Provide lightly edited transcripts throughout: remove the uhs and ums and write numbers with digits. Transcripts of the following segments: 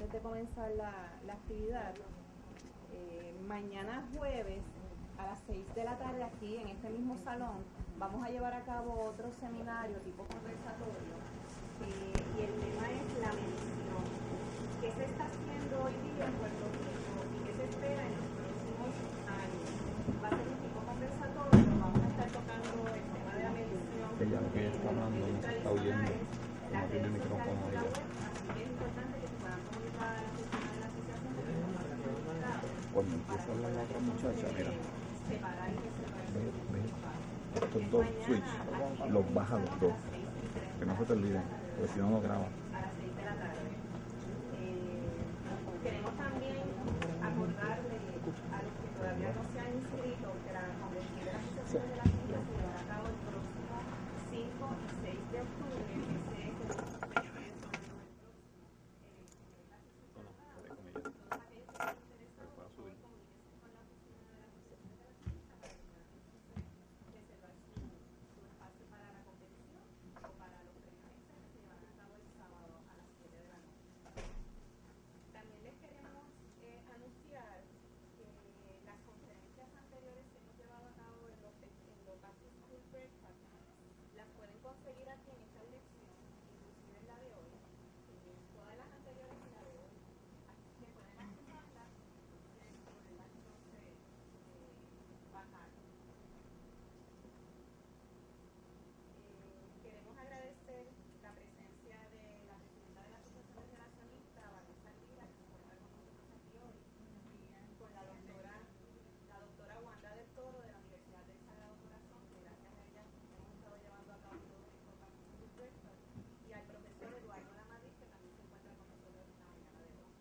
antes de comenzar la actividad, mañana jueves a las 6 de la tarde aquí en este mismo salón vamos a llevar a cabo otro seminario tipo conversatorio y el tema es la medición. ¿Qué se está haciendo hoy día en Puerto Rico y qué se espera en los próximos años? Va a ser un tipo conversatorio, vamos a estar tocando el tema de la medición. Ella lo que ella está hablando no se está oyendo, no tiene micrófono ella. Así que es importante que se puedan comunicar a la oficina de la asociación porque nos van a comunicar. Cuando empieza a hablar la otra muchacha, mira, Separar y reservar. estos dos switches los baja los dos, que no se te olviden, porque si no, no graba. A las 6 de la tarde. Queremos también acordarle a los que todavía no se han inscrito que la convención de la Asociación de la Ciencia se llevará a cabo el próximo 5 y 6 de octubre. Ese es el conseguir aquí en esta dirección, inclusive en la de hoy, todas las anteriores y la de hoy, así que pueden accesarlas, poderlas entonces bajar. Queremos agradecer la presencia de la presidenta de la Asociación de Relacionistas, Vanessa Lira, que se encuentra con nosotros aquí hoy, con la doctora Wanda del Toro de la Universidad del Sagrado Corazón, que gracias a ella hemos estado llevando a cabo todo esto y al profesor Eduardo Lamadrid, que también se encuentra con nosotros esta mañana de hoy.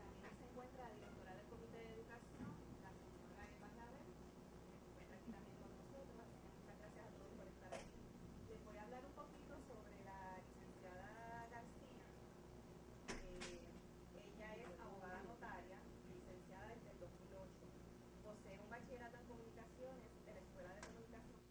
También se encuentra la directora del Comité de Educación, la señora Eva Claver, que se encuentra aquí también con nosotros, así que muchas gracias a todos por estar aquí. Les voy a hablar un poquito sobre la licenciada García. Ella es abogada notaria, licenciada desde el 2008. Posee un bachillerato en comunicaciones de la Escuela de Comunicación.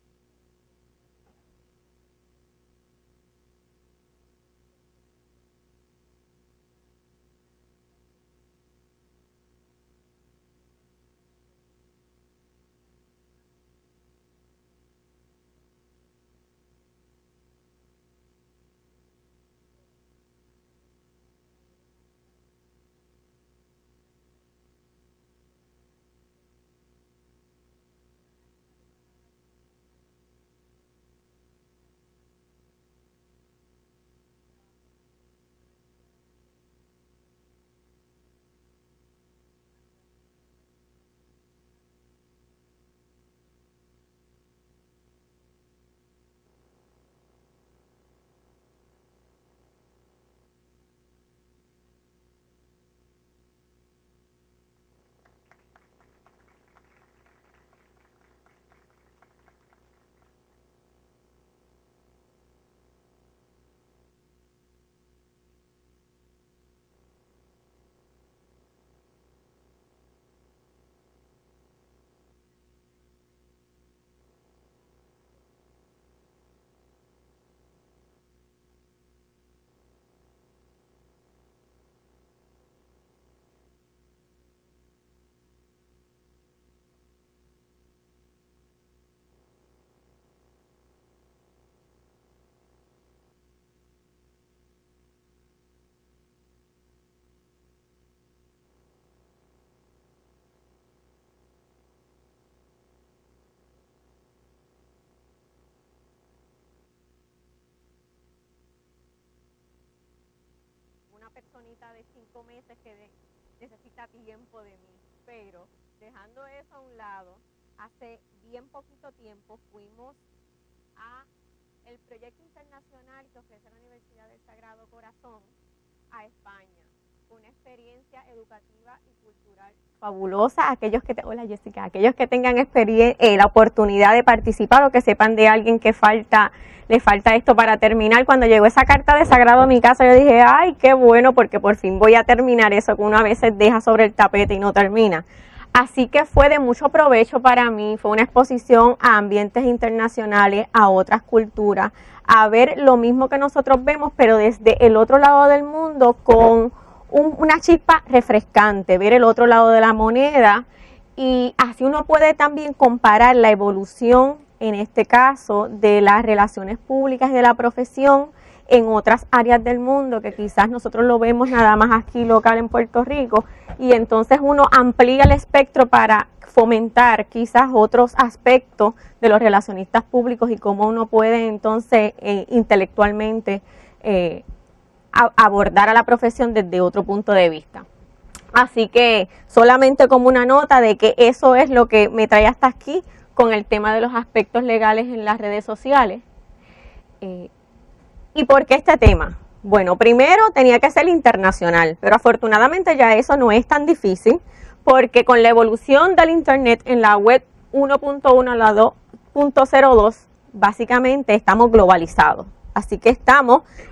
Personita de 5 meses que necesita tiempo de mí, pero dejando eso a un lado, hace bien poquito tiempo fuimos a el proyecto internacional que ofrece la Universidad del Sagrado Corazón a España, una experiencia educativa y cultural fabulosa. Hola Jessica, aquellos que tengan la oportunidad de participar o que sepan de alguien que le falta esto para terminar. Cuando llegó esa carta de Sagrado a mi casa, yo dije, ay, qué bueno, porque por fin voy a terminar eso que uno a veces deja sobre el tapete y no termina. Así que fue de mucho provecho para mí, fue una exposición a ambientes internacionales, a otras culturas, a ver lo mismo que nosotros vemos, pero desde el otro lado del mundo con una chispa refrescante, ver el otro lado de la moneda, y así uno puede también comparar la evolución, en este caso, de las relaciones públicas y de la profesión en otras áreas del mundo, que quizás nosotros lo vemos nada más aquí local en Puerto Rico, y entonces uno amplía el espectro para fomentar quizás otros aspectos de los relacionistas públicos y cómo uno puede entonces intelectualmente abordar a la profesión desde otro punto de vista. Así que solamente como una nota de que eso es lo que me trae hasta aquí con el tema de los aspectos legales en las redes sociales. ¿Y por qué este tema? Bueno, primero tenía que ser internacional, pero afortunadamente ya eso no es tan difícil, porque con la evolución del Internet en la web 1.1 a la 2.02, básicamente estamos globalizados. Así que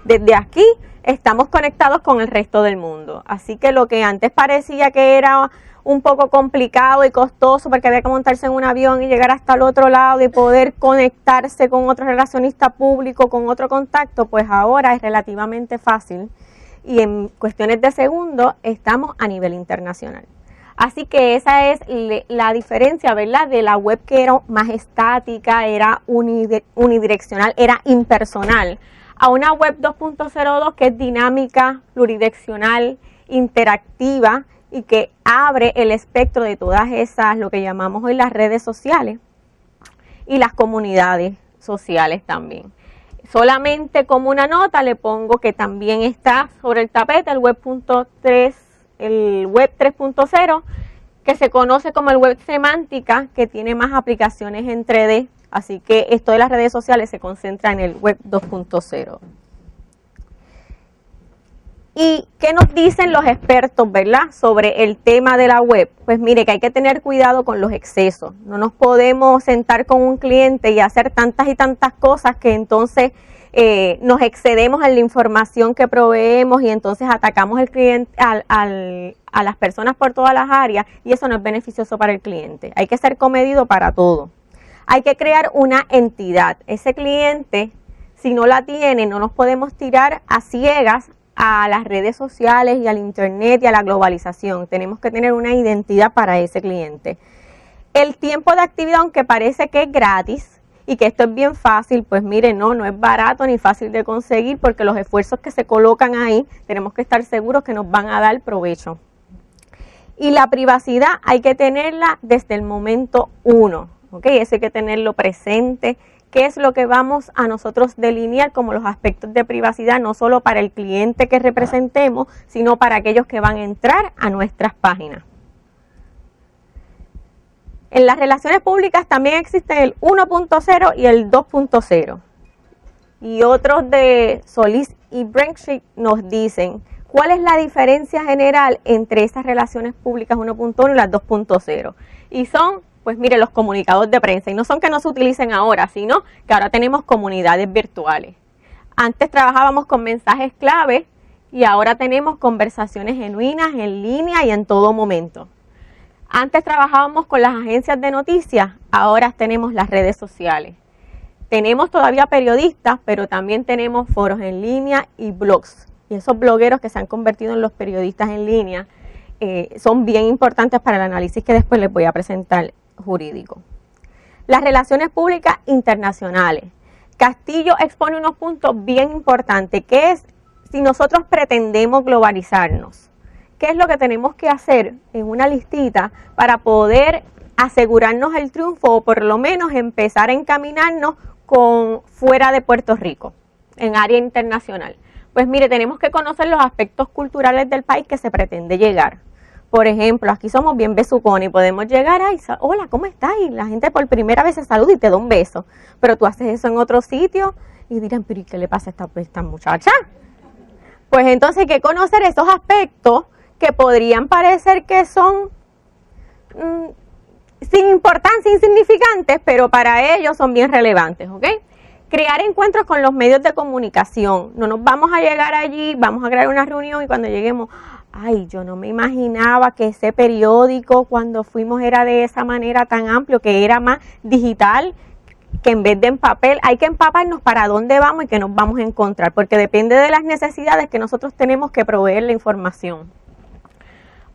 desde aquí, estamos conectados con el resto del mundo. Así que lo que antes parecía que era un poco complicado y costoso porque había que montarse en un avión y llegar hasta el otro lado y poder conectarse con otro relacionista público, con otro contacto, pues ahora es relativamente fácil y en cuestiones de segundos estamos a nivel internacional. Así que esa es la diferencia, ¿verdad?, de la web que era más estática, era unidireccional, era impersonal, a una web 2.02 que es dinámica, pluridireccional, interactiva, y que abre el espectro de todas esas, lo que llamamos hoy las redes sociales y las comunidades sociales también. Solamente como una nota le pongo que también está sobre el tapete el web 3.0, que se conoce como el web semántica, que tiene más aplicaciones en 3D, así que esto de las redes sociales se concentra en el web 2.0. ¿Y qué nos dicen los expertos, verdad, sobre el tema de la web? Pues mire, que hay que tener cuidado con los excesos. No nos podemos sentar con un cliente y hacer tantas y tantas cosas que entonces nos excedemos en la información que proveemos y entonces atacamos al cliente, a las personas por todas las áreas, y eso no es beneficioso para el cliente. Hay que ser comedido para todo. Hay que crear una entidad. Ese cliente, si no la tiene, no nos podemos tirar a ciegas a las redes sociales y al Internet y a la globalización. Tenemos que tener una identidad para ese cliente. El tiempo de actividad, aunque parece que es gratis y que esto es bien fácil, pues mire, no es barato ni fácil de conseguir, porque los esfuerzos que se colocan ahí, tenemos que estar seguros que nos van a dar provecho. Y la privacidad hay que tenerla desde el momento 1, ¿ok? Eso hay que tenerlo presente. ¿Qué es lo que vamos a nosotros delinear como los aspectos de privacidad, no solo para el cliente que representemos, sino para aquellos que van a entrar a nuestras páginas? En las relaciones públicas también existen el 1.0 y el 2.0. Y otros de Solis y Brenkshick nos dicen cuál es la diferencia general entre esas relaciones públicas 1.1 y las 2.0. Y son, pues mire, los comunicados de prensa, y no son que no se utilicen ahora, sino que ahora tenemos comunidades virtuales. Antes trabajábamos con mensajes clave y ahora tenemos conversaciones genuinas en línea y en todo momento. Antes trabajábamos con las agencias de noticias, ahora tenemos las redes sociales. Tenemos todavía periodistas, pero también tenemos foros en línea y blogs. Y esos blogueros que se han convertido en los periodistas en línea son bien importantes para el análisis que después les voy a presentar jurídico. Las relaciones públicas internacionales. Castillo expone unos puntos bien importantes, que es si nosotros pretendemos globalizarnos, ¿qué es lo que tenemos que hacer en una listita para poder asegurarnos el triunfo o por lo menos empezar a encaminarnos con fuera de Puerto Rico, en área internacional? Pues mire, tenemos que conocer los aspectos culturales del país que se pretende llegar. Por ejemplo, aquí somos bien besucones y podemos llegar a, hola, ¿cómo estás? Y la gente por primera vez se saluda y te da un beso. Pero tú haces eso en otro sitio y dirán, pero ¿y qué le pasa a esta muchacha? Pues entonces hay que conocer esos aspectos que podrían parecer que son sin importancia, insignificantes, pero para ellos son bien relevantes, ¿ok? Crear encuentros con los medios de comunicación. No nos vamos a llegar allí, vamos a crear una reunión y cuando lleguemos, ay, yo no me imaginaba que ese periódico cuando fuimos era de esa manera tan amplio, que era más digital, que en vez de en papel. Hay que empaparnos para dónde vamos y qué nos vamos a encontrar, porque depende de las necesidades que nosotros tenemos que proveer la información.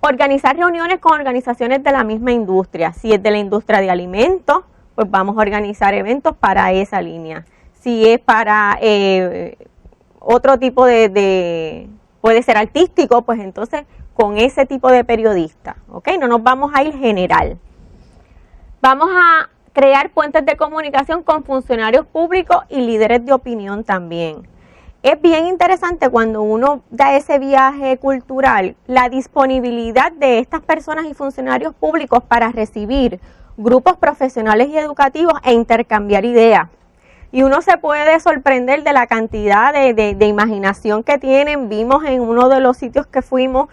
Organizar reuniones con organizaciones de la misma industria. Si es de la industria de alimentos, pues vamos a organizar eventos para esa línea. Si es para otro tipo puede ser artístico, pues entonces con ese tipo de periodista, ¿ok? No nos vamos a ir general. Vamos a crear puentes de comunicación con funcionarios públicos y líderes de opinión también. Es bien interesante cuando uno da ese viaje cultural, la disponibilidad de estas personas y funcionarios públicos para recibir grupos profesionales y educativos e intercambiar ideas. Y uno se puede sorprender de la cantidad de imaginación que tienen. Vimos en uno de los sitios que fuimos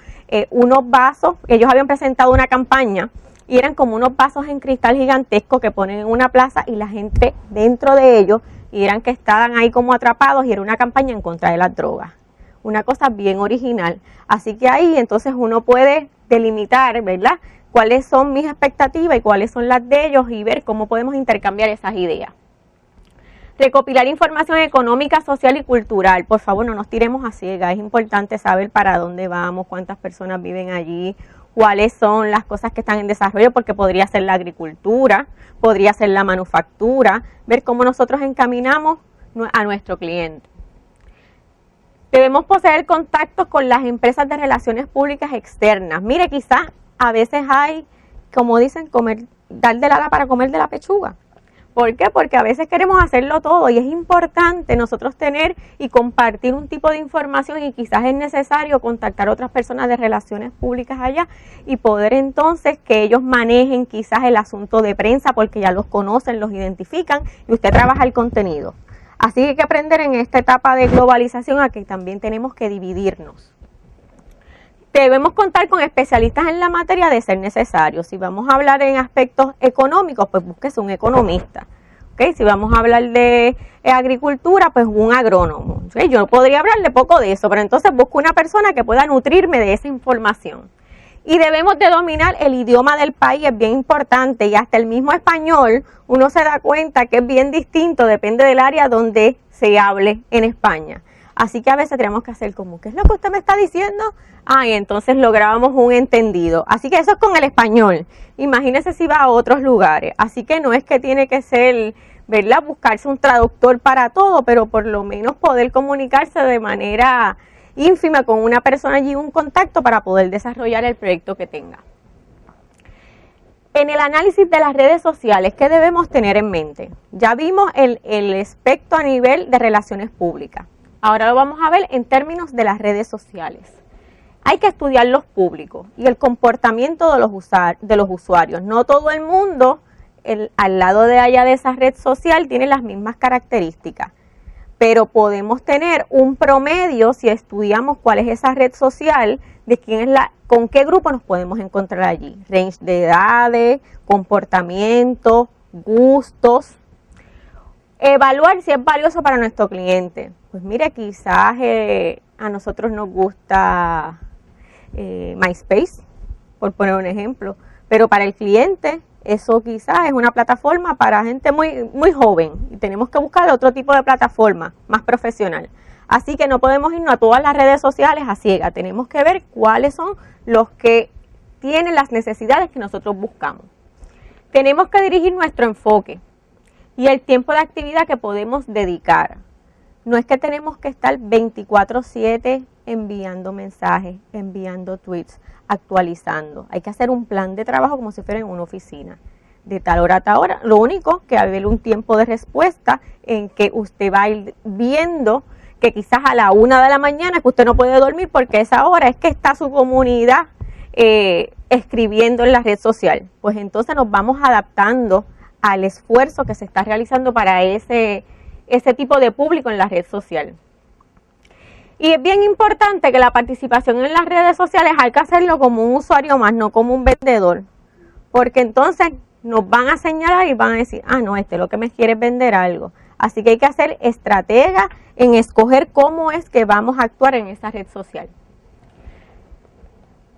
unos vasos, ellos habían presentado una campaña y eran como unos vasos en cristal gigantesco que ponen en una plaza y la gente dentro de ellos, y eran que estaban ahí como atrapados, y era una campaña en contra de las drogas. Una cosa bien original. Así que ahí entonces uno puede delimitar, ¿verdad?, cuáles son mis expectativas y cuáles son las de ellos y ver cómo podemos intercambiar esas ideas. Recopilar información económica, social y cultural. Por favor, no nos tiremos a ciegas. Es importante saber para dónde vamos, cuántas personas viven allí, cuáles son las cosas que están en desarrollo, porque podría ser la agricultura, podría ser la manufactura, ver cómo nosotros encaminamos a nuestro cliente. Debemos poseer contactos con las empresas de relaciones públicas externas. Mire, quizás a veces hay, como dicen, dar del ala para comer de la pechuga. ¿Por qué? Porque a veces queremos hacerlo todo y es importante nosotros tener y compartir un tipo de información, y quizás es necesario contactar a otras personas de relaciones públicas allá y poder entonces que ellos manejen quizás el asunto de prensa, porque ya los conocen, los identifican y usted trabaja el contenido. Así que hay que aprender en esta etapa de globalización a que también tenemos que dividirnos. Debemos contar con especialistas en la materia de ser necesario. Si vamos a hablar en aspectos económicos, pues búsquese un economista. ¿Okay? Si vamos a hablar de agricultura, pues un agrónomo. ¿Okay? Yo podría hablarle poco de eso, pero entonces busco una persona que pueda nutrirme de esa información. Y debemos de dominar el idioma del país, es bien importante, y hasta el mismo español uno se da cuenta que es bien distinto, depende del área donde se hable en España. Así que a veces tenemos que hacer como, ¿qué es lo que usted me está diciendo? Y entonces logramos un entendido. Así que eso es con el español. Imagínese si va a otros lugares. Así que no es que tiene que ser, ¿verdad?, buscarse un traductor para todo, pero por lo menos poder comunicarse de manera ínfima con una persona allí, un contacto para poder desarrollar el proyecto que tenga. En el análisis de las redes sociales, ¿qué debemos tener en mente? Ya vimos el aspecto a nivel de relaciones públicas. Ahora lo vamos a ver en términos de las redes sociales. Hay que estudiar los públicos y el comportamiento de los usuarios. No todo el mundo al lado de allá de esa red social tiene las mismas características, pero podemos tener un promedio si estudiamos cuál es esa red social, de quién es con qué grupo nos podemos encontrar allí. Range de edades, comportamiento, gustos. Evaluar si es valioso para nuestro cliente. Pues mire, quizás a nosotros nos gusta MySpace, por poner un ejemplo, pero para el cliente eso quizás es una plataforma para gente muy, muy joven y tenemos que buscar otro tipo de plataforma más profesional. Así que no podemos irnos a todas las redes sociales a ciegas, tenemos que ver cuáles son los que tienen las necesidades que nosotros buscamos. Tenemos que dirigir nuestro enfoque y el tiempo de actividad que podemos dedicar. No es que tenemos que estar 24/7 enviando mensajes, enviando tweets, actualizando. Hay que hacer un plan de trabajo como si fuera en una oficina. De tal hora a tal hora. Lo único que va a haber un tiempo de respuesta en que usted va a ir viendo que quizás a la 1 de la mañana que usted no puede dormir porque a esa hora es que está su comunidad escribiendo en la red social. Pues entonces nos vamos adaptando al esfuerzo que se está realizando para ese tipo de público en la red social. Y es bien importante que la participación en las redes sociales hay que hacerlo como un usuario más, no como un vendedor, porque entonces nos van a señalar y van a decir, no, lo que me quiere es vender algo. Así que hay que hacer estratega en escoger cómo es que vamos a actuar en esa red social.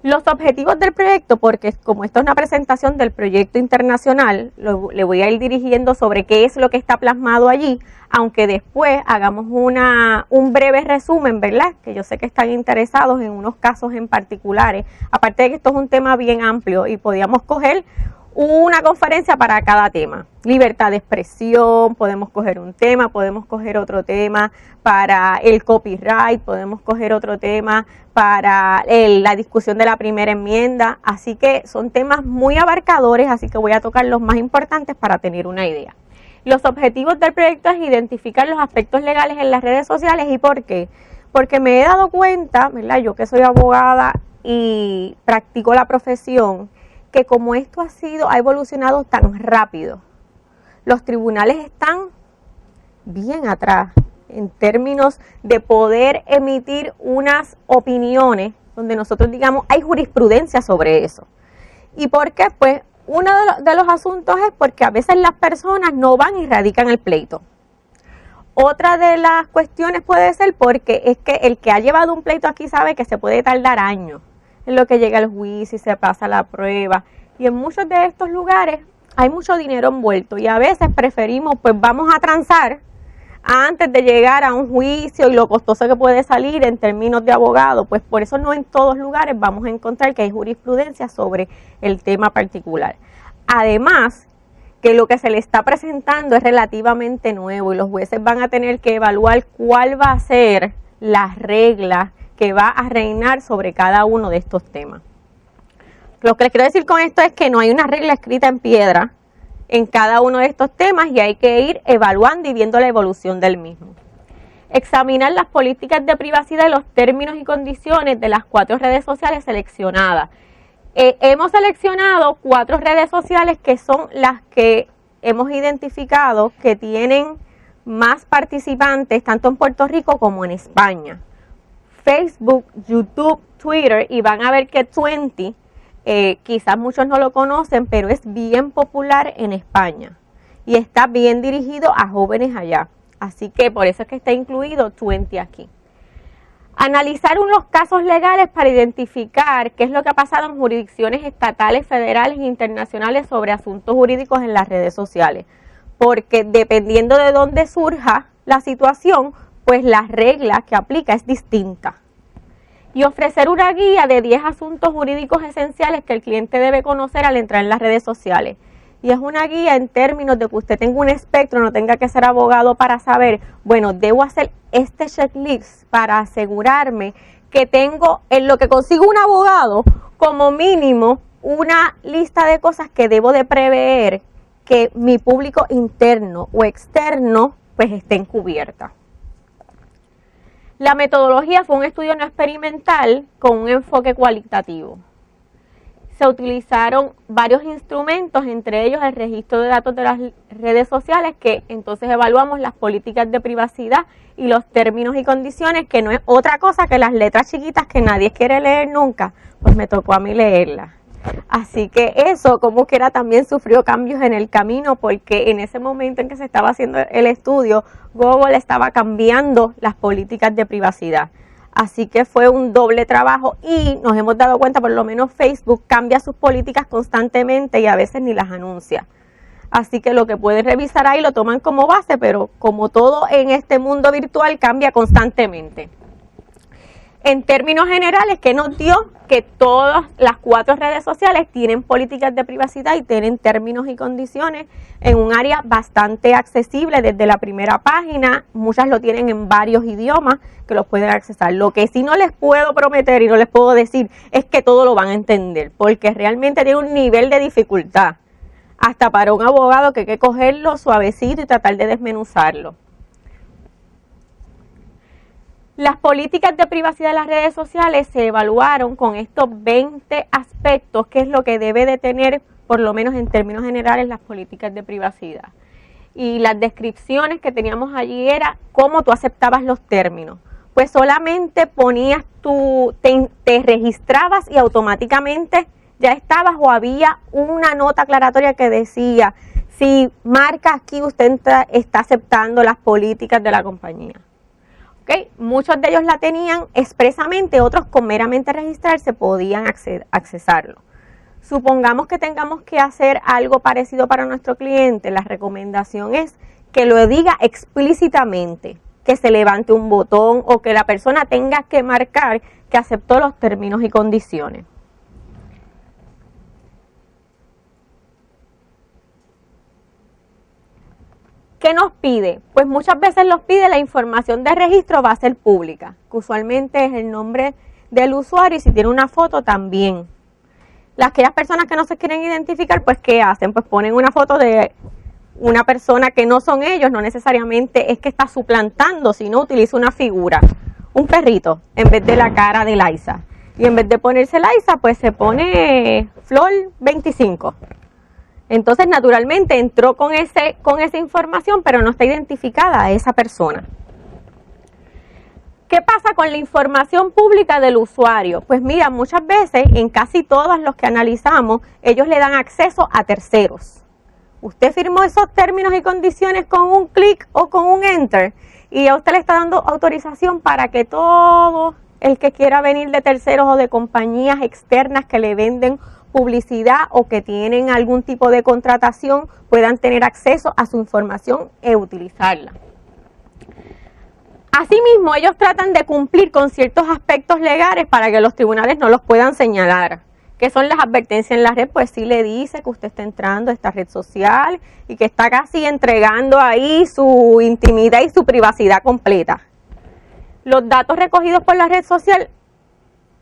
Los objetivos del proyecto, porque como esto es una presentación del proyecto internacional, le voy a ir dirigiendo sobre qué es lo que está plasmado allí, aunque después hagamos un breve resumen, ¿verdad? Que yo sé que están interesados en unos casos en particulares, aparte de que esto es un tema bien amplio y podíamos coger una conferencia para cada tema. Libertad de expresión, podemos coger un tema, podemos coger otro tema para el copyright, podemos coger otro tema para la discusión de la primera enmienda, así que son temas muy abarcadores, así que voy a tocar los más importantes para tener una idea. Los objetivos del proyecto es identificar los aspectos legales en las redes sociales. ¿Y por qué? Porque me he dado cuenta, ¿verdad? Yo que soy abogada y practico la profesión, que como esto ha evolucionado tan rápido, los tribunales están bien atrás en términos de poder emitir unas opiniones donde nosotros digamos hay jurisprudencia sobre eso. ¿Y por qué? Pues uno de los asuntos es porque a veces las personas no van y radican el pleito. Otra de las cuestiones puede ser porque es que el que ha llevado un pleito aquí sabe que se puede tardar años en lo que llega el juicio y se pasa la prueba. Y en muchos de estos lugares hay mucho dinero envuelto y a veces preferimos, pues vamos a transar antes de llegar a un juicio y lo costoso que puede salir en términos de abogado. Pues por eso no en todos lugares vamos a encontrar que hay jurisprudencia sobre el tema particular. Además, que lo que se le está presentando es relativamente nuevo y los jueces van a tener que evaluar cuál va a ser la regla que va a reinar sobre cada uno de estos temas. Lo que les quiero decir con esto es que no hay una regla escrita en piedra en cada uno de estos temas y hay que ir evaluando y viendo la evolución del mismo. Examinar las políticas de privacidad y los términos y condiciones de las 4 redes sociales seleccionadas. Hemos seleccionado 4 redes sociales que son las que hemos identificado que tienen más participantes tanto en Puerto Rico como en España. Facebook, YouTube, Twitter, y van a ver que Twenty, quizás muchos no lo conocen, pero es bien popular en España y está bien dirigido a jóvenes allá. Así que por eso es que está incluido Twenty aquí. Analizar unos casos legales para identificar qué es lo que ha pasado en jurisdicciones estatales, federales e internacionales sobre asuntos jurídicos en las redes sociales. Porque dependiendo de dónde surja la situación, pues la regla que aplica es distinta. Y ofrecer una guía de 10 asuntos jurídicos esenciales que el cliente debe conocer al entrar en las redes sociales. Y es una guía en términos de que usted tenga un espectro, no tenga que ser abogado para saber, bueno, debo hacer este checklist para asegurarme que tengo, en lo que consigo un abogado, como mínimo una lista de cosas que debo de prever que mi público interno o externo pues estén cubiertas. La metodología fue un estudio no experimental con un enfoque cualitativo. Se utilizaron varios instrumentos, entre ellos el registro de datos de las redes sociales, que entonces evaluamos las políticas de privacidad y los términos y condiciones, que no es otra cosa que las letras chiquitas que nadie quiere leer nunca, pues me tocó a mí leerlas. Así que eso, como quiera, también sufrió cambios en el camino, porque en ese momento en que se estaba haciendo el estudio, Google estaba cambiando las políticas de privacidad. Así que fue un doble trabajo y nos hemos dado cuenta, por lo menos Facebook cambia sus políticas constantemente y a veces ni las anuncia. Así que lo que pueden revisar ahí lo toman como base, pero como todo en este mundo virtual cambia constantemente. En términos generales, ¿qué nos dio? Que todas las 4 redes sociales tienen políticas de privacidad y tienen términos y condiciones en un área bastante accesible desde la primera página. Muchas lo tienen en varios idiomas que los pueden accesar. Lo que sí no les puedo prometer y no les puedo decir es que todo lo van a entender, porque realmente tiene un nivel de dificultad, hasta para un abogado que hay que cogerlo suavecito y tratar de desmenuzarlo. Las políticas de privacidad de las redes sociales se evaluaron con estos 20 aspectos, que es lo que debe de tener, por lo menos en términos generales, las políticas de privacidad. Y las descripciones que teníamos allí era cómo tú aceptabas los términos. Pues solamente ponías te registrabas y automáticamente ya estabas, o había una nota aclaratoria que decía, si marca aquí usted está aceptando las políticas de la compañía. ¿Okay? Muchos de ellos la tenían expresamente, otros con meramente registrarse podían accesarlo. Supongamos que tengamos que hacer algo parecido para nuestro cliente, la recomendación es que lo diga explícitamente, que se levante un botón o que la persona tenga que marcar que aceptó los términos y condiciones. ¿Qué nos pide? Pues muchas veces nos pide la información de registro va a ser pública, que usualmente es el nombre del usuario y si tiene una foto también. Aquellas personas que no se quieren identificar, pues ¿qué hacen? Pues ponen una foto de una persona que no son ellos, no necesariamente es que está suplantando, sino utiliza una figura, un perrito, en vez de la cara de Liza. Y en vez de ponerse Liza, pues se pone Flor 25. Entonces, naturalmente, entró con esa información, pero no está identificada a esa persona. ¿Qué pasa con la información pública del usuario? Pues mira, muchas veces, en casi todos los que analizamos, ellos le dan acceso a terceros. Usted firmó esos términos y condiciones con un clic o con un enter, y a usted le está dando autorización para que todo el que quiera venir de terceros o de compañías externas que le venden publicidad o que tienen algún tipo de contratación puedan tener acceso a su información e utilizarla. Asimismo, ellos tratan de cumplir con ciertos aspectos legales para que los tribunales no los puedan señalar. ¿Qué son las advertencias en la red? Pues sí le dice que usted está entrando a esta red social y que está casi entregando ahí su intimidad y su privacidad completa. Los datos recogidos por la red social,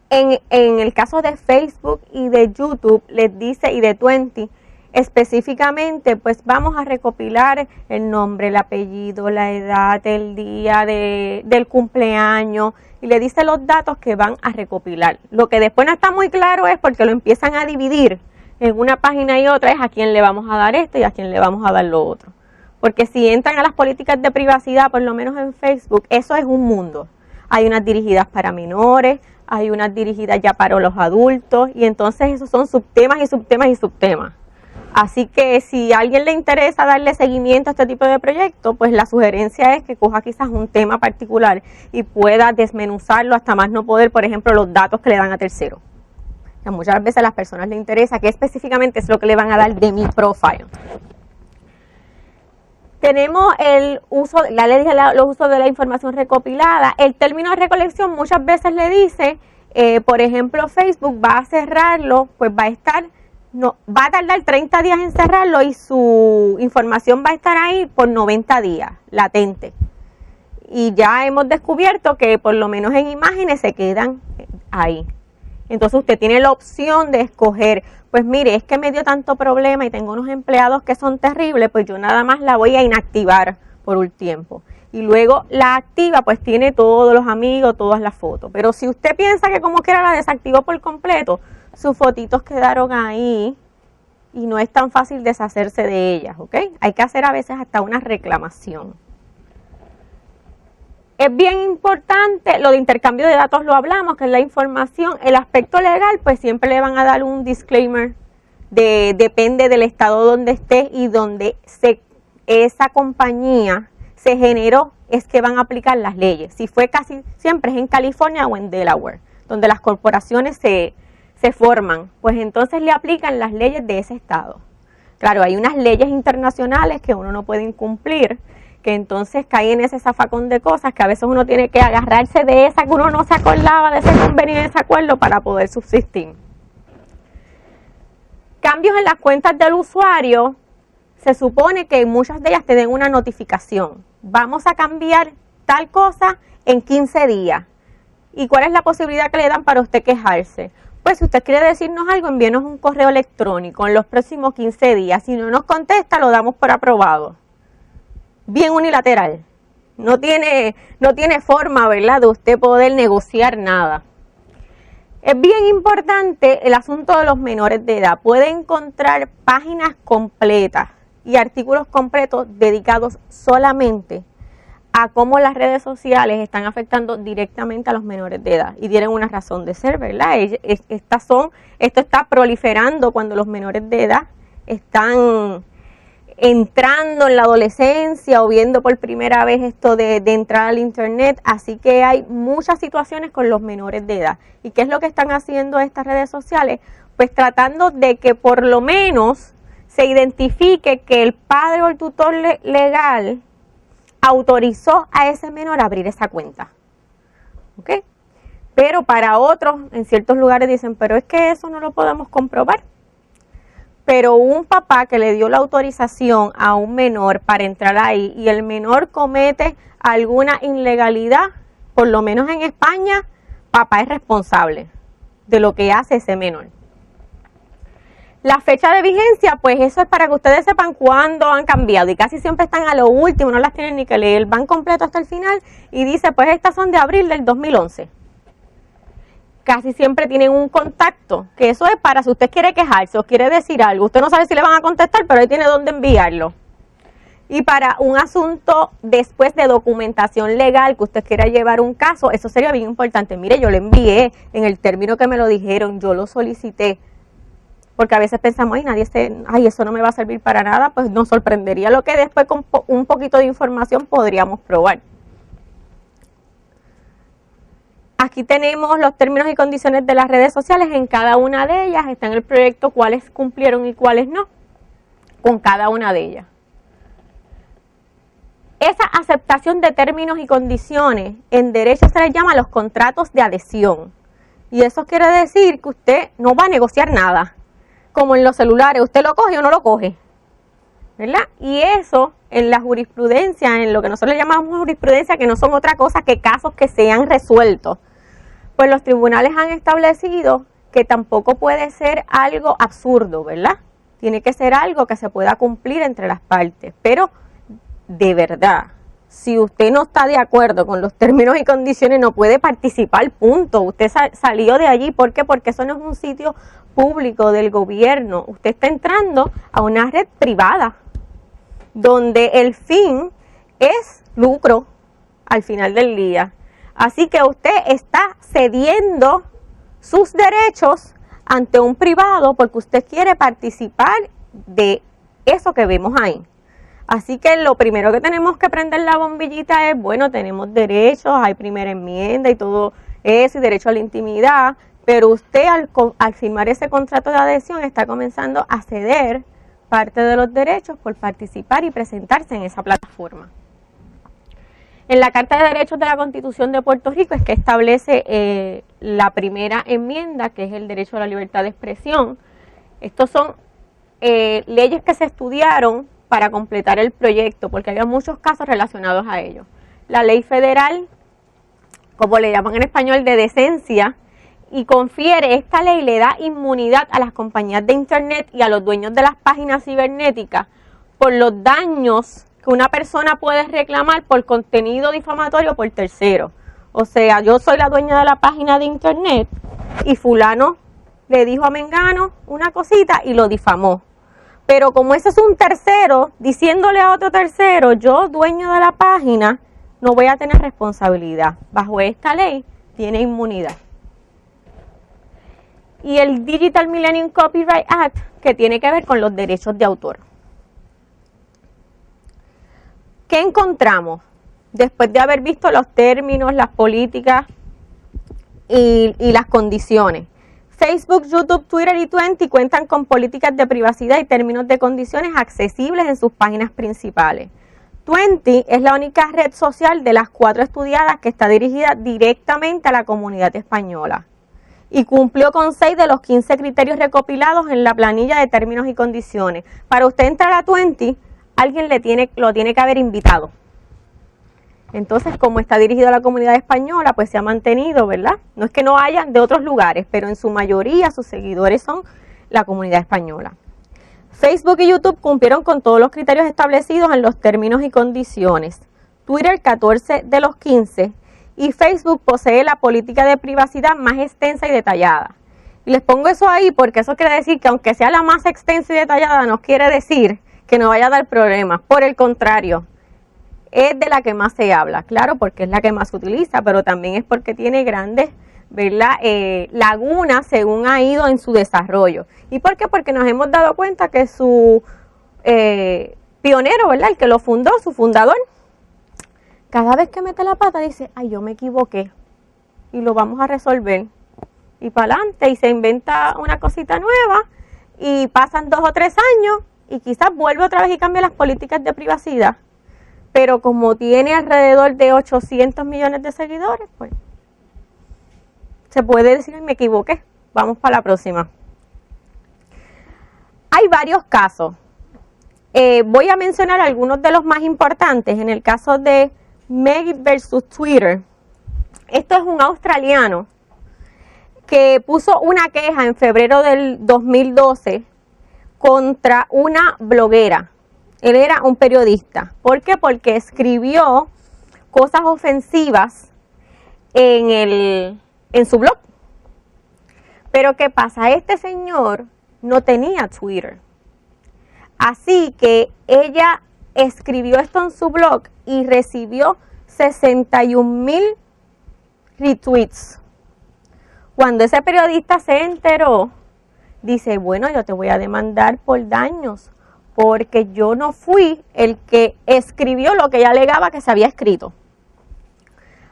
en el caso de Facebook y de YouTube, les dice, y de Twenty, específicamente, pues vamos a recopilar el nombre, el apellido, la edad, el día del cumpleaños, y le dice los datos que van a recopilar. Lo que después no está muy claro es porque lo empiezan a dividir en una página y otra, es a quién le vamos a dar esto y a quién le vamos a dar lo otro. Porque si entran a las políticas de privacidad, por lo menos en Facebook, eso es un mundo. Hay unas dirigidas para menores, hay unas dirigidas ya para los adultos, y entonces esos son subtemas y subtemas y subtemas. Así que si a alguien le interesa darle seguimiento a este tipo de proyectos, pues la sugerencia es que coja quizás un tema particular y pueda desmenuzarlo hasta más no poder, por ejemplo, los datos que le dan a terceros. Que muchas veces a las personas les interesa qué específicamente es lo que le van a dar de mi profile. Tenemos el uso, ya le dije los usos de la información recopilada. El término de recolección muchas veces le dice, por ejemplo, Facebook va a cerrarlo, pues va a tardar 30 días en cerrarlo y su información va a estar ahí por 90 días, latente. Y ya hemos descubierto que por lo menos en imágenes se quedan ahí. Entonces usted tiene la opción de escoger, pues mire, es que me dio tanto problema y tengo unos empleados que son terribles, pues yo nada más la voy a inactivar por un tiempo. Y luego la activa, pues tiene todos los amigos, todas las fotos. Pero si usted piensa que como quiera la desactivó por completo, sus fotitos quedaron ahí y no es tan fácil deshacerse de ellas, ¿ok? Hay que hacer a veces hasta una reclamación. Es bien importante, lo de intercambio de datos lo hablamos, que es la información. El aspecto legal, pues siempre le van a dar un disclaimer, depende del estado donde esté y donde esa compañía se generó, es que van a aplicar las leyes. Si fue casi siempre es en California o en Delaware, donde las corporaciones se forman, pues entonces le aplican las leyes de ese estado. Claro, hay unas leyes internacionales que uno no puede incumplir, que entonces cae en ese zafacón de cosas que a veces uno tiene que agarrarse de esa que uno no se acordaba de ese convenio y de ese acuerdo para poder subsistir. Cambios en las cuentas del usuario, se supone que muchas de ellas te den una notificación. Vamos a cambiar tal cosa en 15 días. ¿Y cuál es la posibilidad que le dan para usted quejarse? Pues si usted quiere decirnos algo, envíenos un correo electrónico en los próximos 15 días. Si no nos contesta, lo damos por aprobado. Bien unilateral. No tiene forma, ¿verdad?, de usted poder negociar nada. Es bien importante el asunto de los menores de edad. Puede encontrar páginas completas y artículos completos dedicados solamente a cómo las redes sociales están afectando directamente a los menores de edad. Y tienen una razón de ser, ¿verdad? Esto está proliferando cuando los menores de edad están entrando en la adolescencia o viendo por primera vez esto de entrar al internet, así que hay muchas situaciones con los menores de edad. ¿Y qué es lo que están haciendo estas redes sociales? Pues tratando de que por lo menos se identifique que el padre o el tutor legal autorizó a ese menor a abrir esa cuenta. ¿Ok? Pero para otros, en ciertos lugares dicen, pero es que eso no lo podemos comprobar. Pero un papá que le dio la autorización a un menor para entrar ahí y el menor comete alguna ilegalidad, por lo menos en España, papá es responsable de lo que hace ese menor. La fecha de vigencia, pues eso es para que ustedes sepan cuándo han cambiado y casi siempre están a lo último, no las tienen ni que leer, van completo hasta el final y dice, pues estas son de abril del 2011. Casi siempre tienen un contacto, que eso es para si usted quiere quejarse o quiere decir algo, usted no sabe si le van a contestar, pero ahí tiene dónde enviarlo. Y para un asunto después de documentación legal, que usted quiera llevar un caso, eso sería bien importante. Mire, yo le envié en el término que me lo dijeron, yo lo solicité. Porque a veces pensamos, eso no me va a servir para nada, pues nos sorprendería lo que después con un poquito de información podríamos probar. Aquí tenemos los términos y condiciones de las redes sociales, en cada una de ellas está en el proyecto cuáles cumplieron y cuáles no, con cada una de ellas. Esa aceptación de términos y condiciones en derecho se les llama los contratos de adhesión. Y eso quiere decir que usted no va a negociar nada. Como en los celulares, usted lo coge o no lo coge, ¿verdad? Y eso en la jurisprudencia, en lo que nosotros le llamamos jurisprudencia, que no son otra cosa que casos que se han resuelto, pues los tribunales han establecido que tampoco puede ser algo absurdo, ¿verdad? Tiene que ser algo que se pueda cumplir entre las partes, pero de verdad, si usted no está de acuerdo con los términos y condiciones, no puede participar, punto. Usted salió de allí, ¿por qué? Porque eso no es un sitio público del gobierno. Usted está entrando a una red privada, donde el fin es lucro al final del día. Así que usted está cediendo sus derechos ante un privado porque usted quiere participar de eso que vemos ahí. Así que lo primero que tenemos que prender la bombillita es, bueno, tenemos derechos, hay primera enmienda y todo eso, y derecho a la intimidad, pero usted al firmar ese contrato de adhesión está comenzando a ceder parte de los derechos por participar y presentarse en esa plataforma. En la Carta de Derechos de la Constitución de Puerto Rico es que establece la primera enmienda, que es el derecho a la libertad de expresión. Estos son leyes que se estudiaron para completar el proyecto, porque había muchos casos relacionados a ello. La ley federal, como le llaman en español, de decencia, y esta ley le da inmunidad a las compañías de internet y a los dueños de las páginas cibernéticas por los daños que una persona puede reclamar por contenido difamatorio por tercero. O sea, yo soy la dueña de la página de internet y fulano le dijo a Mengano una cosita y lo difamó. Pero como ese es un tercero, diciéndole a otro tercero, yo dueño de la página, no voy a tener responsabilidad. Bajo esta ley tiene inmunidad. Y el Digital Millennium Copyright Act, que tiene que ver con los derechos de autor. ¿Qué encontramos? Después de haber visto los términos, las políticas y las condiciones. Facebook, YouTube, Twitter y Twenty cuentan con políticas de privacidad y términos de condiciones accesibles en sus páginas principales. Twenty es la única red social de las 4 estudiadas que está dirigida directamente a la comunidad española y cumplió con 6 de los 15 criterios recopilados en la planilla de términos y condiciones. Para usted entrar a Twenty, alguien lo tiene que haber invitado. Entonces, como está dirigido a la comunidad española, pues se ha mantenido, ¿verdad? No es que no hayan de otros lugares, pero en su mayoría sus seguidores son la comunidad española. Facebook y YouTube cumplieron con todos los criterios establecidos en los términos y condiciones. Twitter, 14 de los 15, y Facebook posee la política de privacidad más extensa y detallada. Y les pongo eso ahí porque eso quiere decir que aunque sea la más extensa y detallada, no quiere decir que no vaya a dar problemas. Por el contrario, es de la que más se habla, claro, porque es la que más se utiliza, pero también es porque tiene grandes, ¿verdad?, lagunas según ha ido en su desarrollo. ¿Y por qué? Porque nos hemos dado cuenta que su pionero, ¿verdad? El que lo fundó, su fundador, cada vez que mete la pata dice, ay, yo me equivoqué y lo vamos a resolver. Y para adelante, y se inventa una cosita nueva y pasan 2 o 3 años y quizás vuelve otra vez y cambia las políticas de privacidad. Pero como tiene alrededor de 800 millones de seguidores, pues se puede decir, me equivoqué, vamos para la próxima. Hay varios casos. Voy a mencionar algunos de los más importantes. En el caso de Megid versus Twitter, esto es un australiano que puso una queja en febrero del 2012 contra una bloguera. Él era un periodista. ¿Por qué? Porque escribió cosas ofensivas en su blog. Pero ¿qué pasa? Este señor no tenía Twitter. Así que ella escribió esto en su blog y recibió 61,000 retweets. Cuando ese periodista se enteró, dice, bueno, yo te voy a demandar por daños, porque yo no fui el que escribió lo que ella alegaba que se había escrito.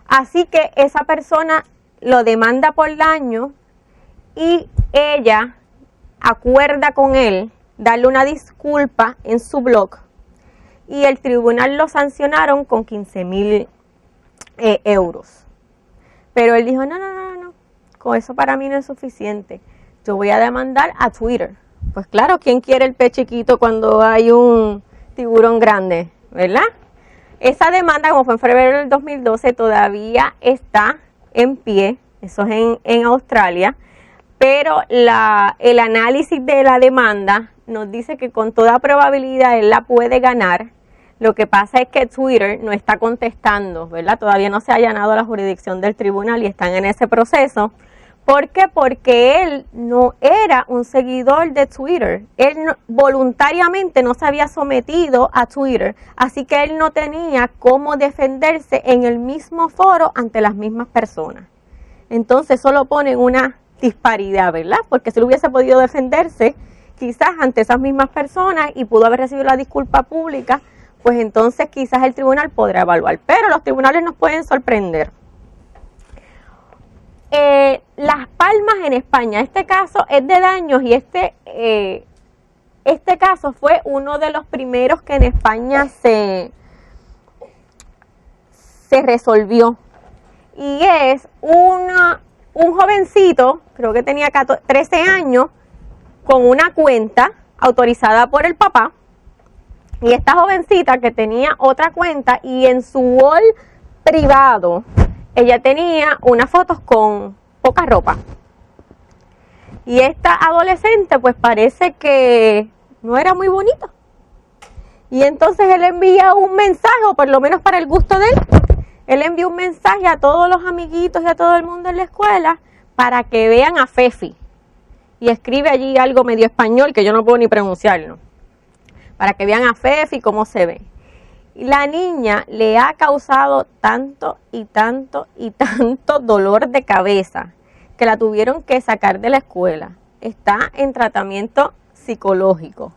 Así que esa persona lo demanda por daño y ella acuerda con él darle una disculpa en su blog y el tribunal lo sancionaron con 15,000 euros. Pero él dijo, no, con eso para mí no es suficiente. Yo voy a demandar a Twitter. Pues claro, ¿quién quiere el pez chiquito cuando hay un tiburón grande? ¿Verdad? Esa demanda, como fue en febrero del 2012, todavía está en pie. Eso es en Australia. Pero el análisis de la demanda nos dice que con toda probabilidad él la puede ganar. Lo que pasa es que Twitter no está contestando, ¿verdad? Todavía no se ha allanado la jurisdicción del tribunal y están en ese proceso. ¿Por qué? Porque él no era un seguidor de Twitter. Él voluntariamente no se había sometido a Twitter. Así que él no tenía cómo defenderse en el mismo foro ante las mismas personas. Entonces eso lo pone en una disparidad, ¿verdad? Porque si él hubiese podido defenderse quizás ante esas mismas personas y pudo haber recibido la disculpa pública, pues entonces quizás el tribunal podrá evaluar. Pero los tribunales nos pueden sorprender. Las Palmas en España, este caso es de daños y este caso fue uno de los primeros que en España se resolvió. Y es un jovencito, creo que tenía 13 años, con una cuenta autorizada por el papá. Y esta jovencita que tenía otra cuenta y en su wall privado, ella tenía unas fotos con poca ropa. Y esta adolescente pues parece que no era muy bonita. Y entonces él envía un mensaje, o por lo menos para el gusto de él, él envió un mensaje a todos los amiguitos y a todo el mundo en la escuela para que vean a Fefi. Y escribe allí algo medio español que yo no puedo ni pronunciarlo. Para que vean a Fefi cómo se ve. Y la niña le ha causado tanto y tanto y tanto dolor de cabeza que la tuvieron que sacar de la escuela. Está en tratamiento psicológico.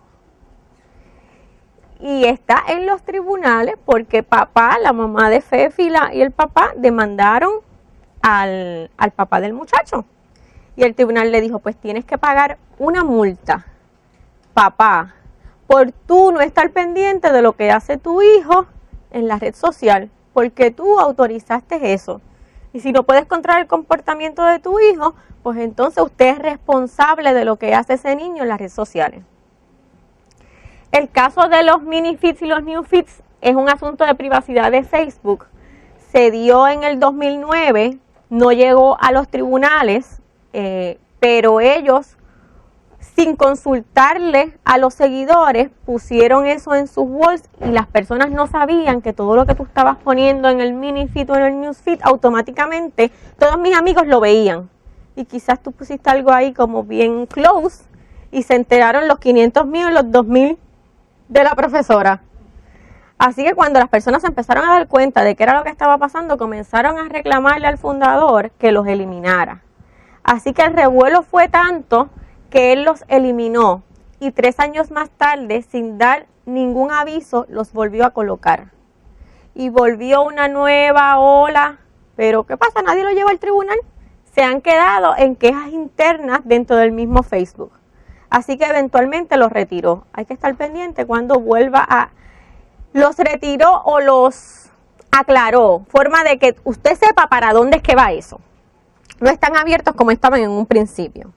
Y está en los tribunales porque papá, la mamá de Fefi y el papá demandaron al papá del muchacho. Y el tribunal le dijo, pues tienes que pagar una multa, papá, por tú no estar pendiente de lo que hace tu hijo en la red social, porque tú autorizaste eso. Y si no puedes controlar el comportamiento de tu hijo, pues entonces usted es responsable de lo que hace ese niño en las redes sociales. El caso de los mini feeds y los new feeds es un asunto de privacidad de Facebook. Se dio en el 2009, no llegó a los tribunales, pero ellos, sin consultarle a los seguidores, pusieron eso en sus walls y las personas no sabían que todo lo que tú estabas poniendo en el mini feed o en el news feed, automáticamente todos mis amigos lo veían. Y quizás tú pusiste algo ahí como bien close y se enteraron los 500 míos y los 2000 de la profesora. Así que cuando las personas se empezaron a dar cuenta de qué era lo que estaba pasando, comenzaron a reclamarle al fundador que los eliminara. Así que el revuelo fue tanto que él los eliminó y 3 años más tarde, sin dar ningún aviso los volvió a colocar. Y volvió una nueva ola, pero ¿qué pasa? Nadie lo llevó al tribunal. Se han quedado en quejas internas dentro del mismo Facebook. Así que eventualmente los retiró. Hay que estar pendiente cuando vuelva a... Los retiró o los aclaró. Forma de que usted sepa para dónde es que va eso. No están abiertos como estaban en un principio.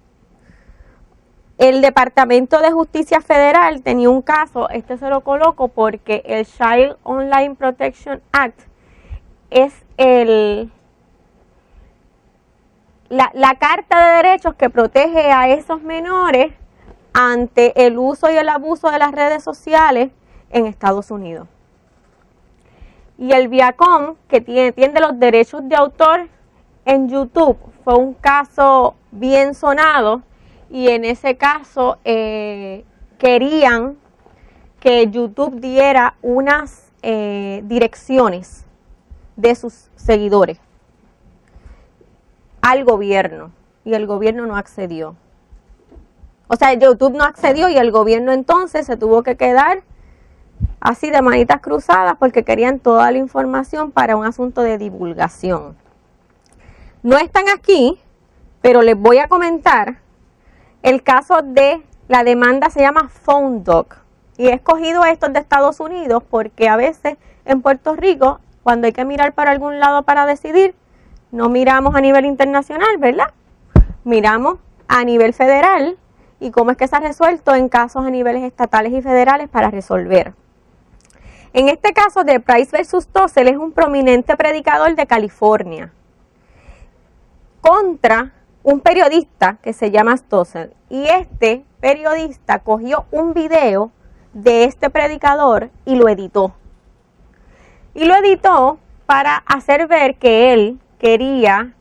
El Departamento de Justicia Federal tenía un caso, este se lo coloco porque el Child Online Protection Act es la carta de derechos que protege a esos menores ante el uso y el abuso de las redes sociales en Estados Unidos. Y el Viacom, que tiene los derechos de autor en YouTube, fue un caso bien sonado. Y en ese caso querían que YouTube diera unas direcciones de sus seguidores al gobierno. Y el gobierno no accedió. O sea, YouTube no accedió y el gobierno entonces se tuvo que quedar así de manitas cruzadas porque querían toda la información para un asunto de divulgación. No están aquí, pero les voy a comentar. El caso de la demanda se llama Phone Dog y he escogido estos de Estados Unidos porque a veces en Puerto Rico, cuando hay que mirar para algún lado para decidir, no miramos a nivel internacional, ¿verdad? Miramos a nivel federal y cómo es que se ha resuelto en casos a niveles estatales y federales para resolver. En este caso de Price versus Stossel es un prominente predicador de California contra un periodista que se llama Stossel, y este periodista cogió un video de este predicador y lo editó. Y lo editó para hacer ver que él quería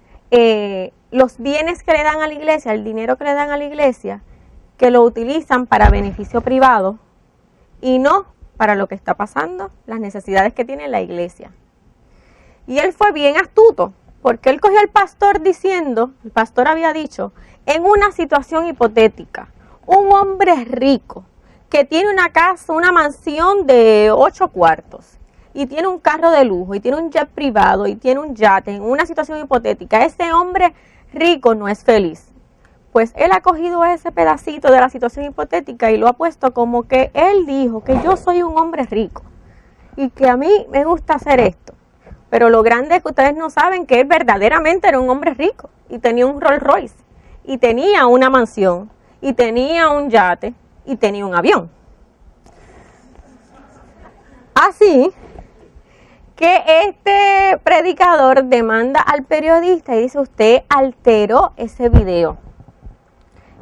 los bienes que le dan a la iglesia, el dinero que le dan a la iglesia, que lo utilizan para beneficio privado y no para lo que está pasando, las necesidades que tiene la iglesia. Y él fue bien astuto, porque él cogió al pastor diciendo, el pastor había dicho, en una situación hipotética, un hombre rico que tiene una casa, una mansión de 8 cuartos y tiene un carro de lujo y tiene un jet privado y tiene un yate, en una situación hipotética, ese hombre rico no es feliz. Pues él ha cogido ese pedacito de la situación hipotética y lo ha puesto como que él dijo que yo soy un hombre rico y que a mí me gusta hacer esto. Pero lo grande es que ustedes no saben que él verdaderamente era un hombre rico y tenía un Rolls Royce y tenía una mansión y tenía un yate y tenía un avión. Así que este predicador demanda al periodista y dice, usted alteró ese video.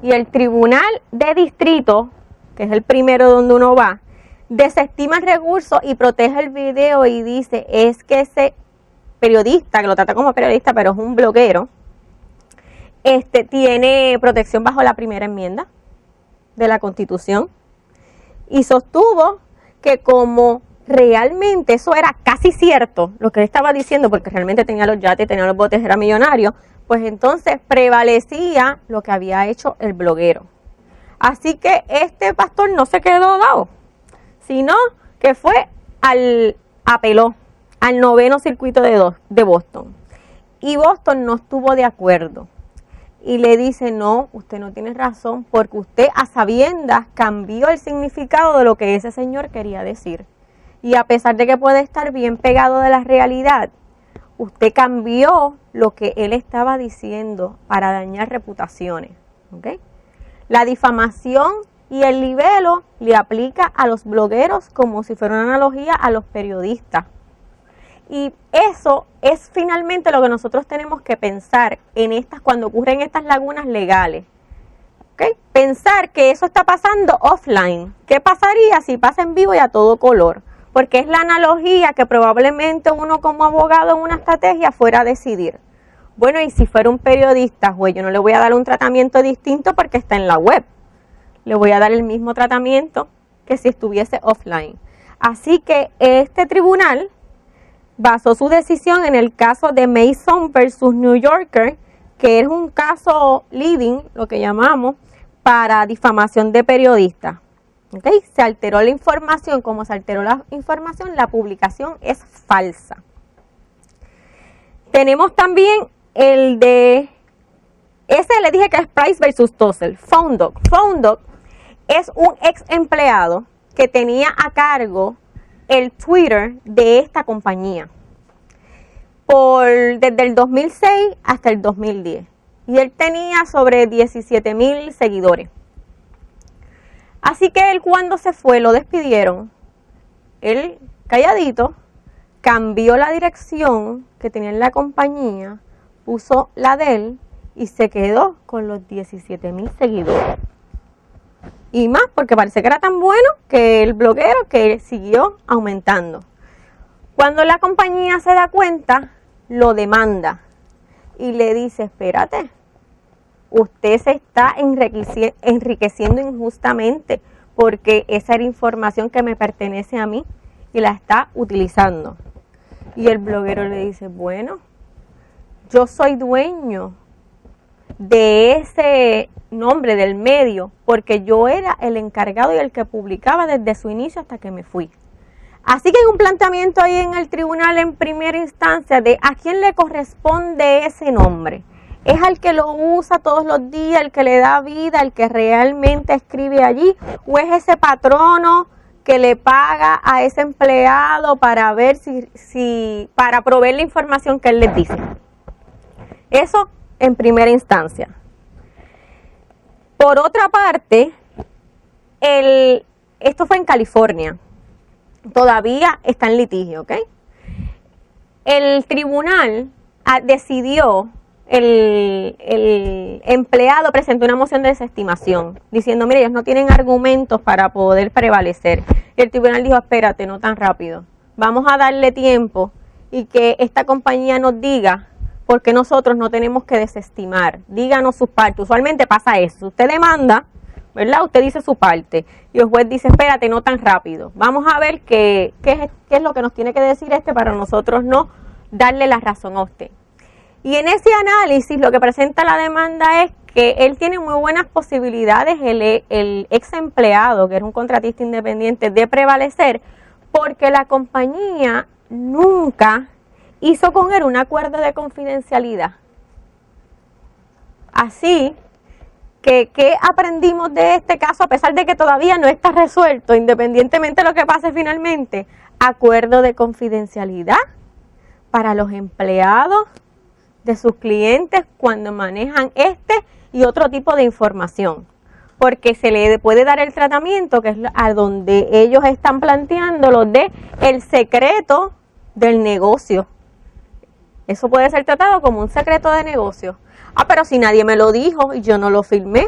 Y el tribunal de distrito, que es el primero donde uno va, desestima el recurso y protege el video y dice, es que ese periodista, que lo trata como periodista, pero es un bloguero, tiene protección bajo la primera enmienda de la Constitución y sostuvo que como realmente eso era casi cierto, lo que él estaba diciendo, porque realmente tenía los yates, tenía los botes, era millonario, pues entonces prevalecía lo que había hecho el bloguero. Así que este pastor no se quedó dado, sino que apeló al 9º circuito de Boston. Y Boston no estuvo de acuerdo. Y le dice, no, usted no tiene razón, porque usted a sabiendas cambió el significado de lo que ese señor quería decir. Y a pesar de que puede estar bien pegado de la realidad, usted cambió lo que él estaba diciendo para dañar reputaciones. ¿Okay? La difamación y el libelo le aplica a los blogueros como si fuera una analogía a los periodistas. Y eso es finalmente lo que nosotros tenemos que pensar cuando ocurren estas lagunas legales. ¿Okay? Pensar que eso está pasando offline. ¿Qué pasaría si pasa en vivo y a todo color? Porque es la analogía que probablemente uno como abogado en una estrategia fuera a decidir. Bueno, y si fuera un periodista, pues yo no le voy a dar un tratamiento distinto porque está en la web. Le voy a dar el mismo tratamiento que si estuviese offline. Así que este tribunal basó su decisión en el caso de Mason versus New Yorker, que es un caso leading, lo que llamamos, para difamación de periodistas. ¿Okay? Se alteró la información. Como se alteró la información, la publicación es falsa. Tenemos también el de, ese le dije que es Price versus Tossell, Phone Doc. Phone Doc es un ex empleado que tenía a cargo el Twitter de esta compañía desde el 2006 hasta el 2010. Y él tenía sobre 17,000 seguidores. Así que él, cuando se fue, lo despidieron. Él, calladito, cambió la dirección que tenía en la compañía, puso la de él y se quedó con los 17,000 seguidores. Y más, porque parece que era tan bueno que el bloguero que siguió aumentando. Cuando la compañía se da cuenta, lo demanda y le dice, espérate, usted se está enriqueciendo injustamente porque esa era información que me pertenece a mí y la está utilizando. Y el bloguero le dice, bueno, yo soy dueño de ese nombre del medio porque yo era el encargado y el que publicaba desde su inicio hasta que me fui. Así que hay un planteamiento ahí en el tribunal en primera instancia de a quién le corresponde ese nombre. ¿Es al que lo usa todos los días, el que le da vida, el que realmente escribe allí? ¿O es ese patrono que le paga a ese empleado para ver para proveer la información que él les dice? Eso en primera instancia. Por otra parte, esto fue en California. Todavía está en litigio, ¿ok? El tribunal decidió, el empleado presentó una moción de desestimación, diciendo, mire, ellos no tienen argumentos para poder prevalecer. Y el tribunal dijo, espérate, no tan rápido. Vamos a darle tiempo y que esta compañía nos diga por qué nosotros no tenemos que desestimar. Díganos su parte. Usualmente pasa eso. Usted demanda, ¿verdad? Usted dice su parte y el juez dice, espérate, no tan rápido. Vamos a ver qué es lo que nos tiene que decir para nosotros no darle la razón a usted. Y en ese análisis lo que presenta la demanda es que él tiene muy buenas posibilidades, el ex empleado, que era un contratista independiente, de prevalecer porque la compañía nunca hizo con él un acuerdo de confidencialidad. Así que, ¿qué aprendimos de este caso? A pesar de que todavía no está resuelto, independientemente de lo que pase finalmente, acuerdo de confidencialidad para los empleados de sus clientes cuando manejan este y otro tipo de información, porque se le puede dar el tratamiento que es a donde ellos están planteando lo de el secreto del negocio. Eso puede ser tratado como un secreto de negocio. Pero si nadie me lo dijo y yo no lo firmé.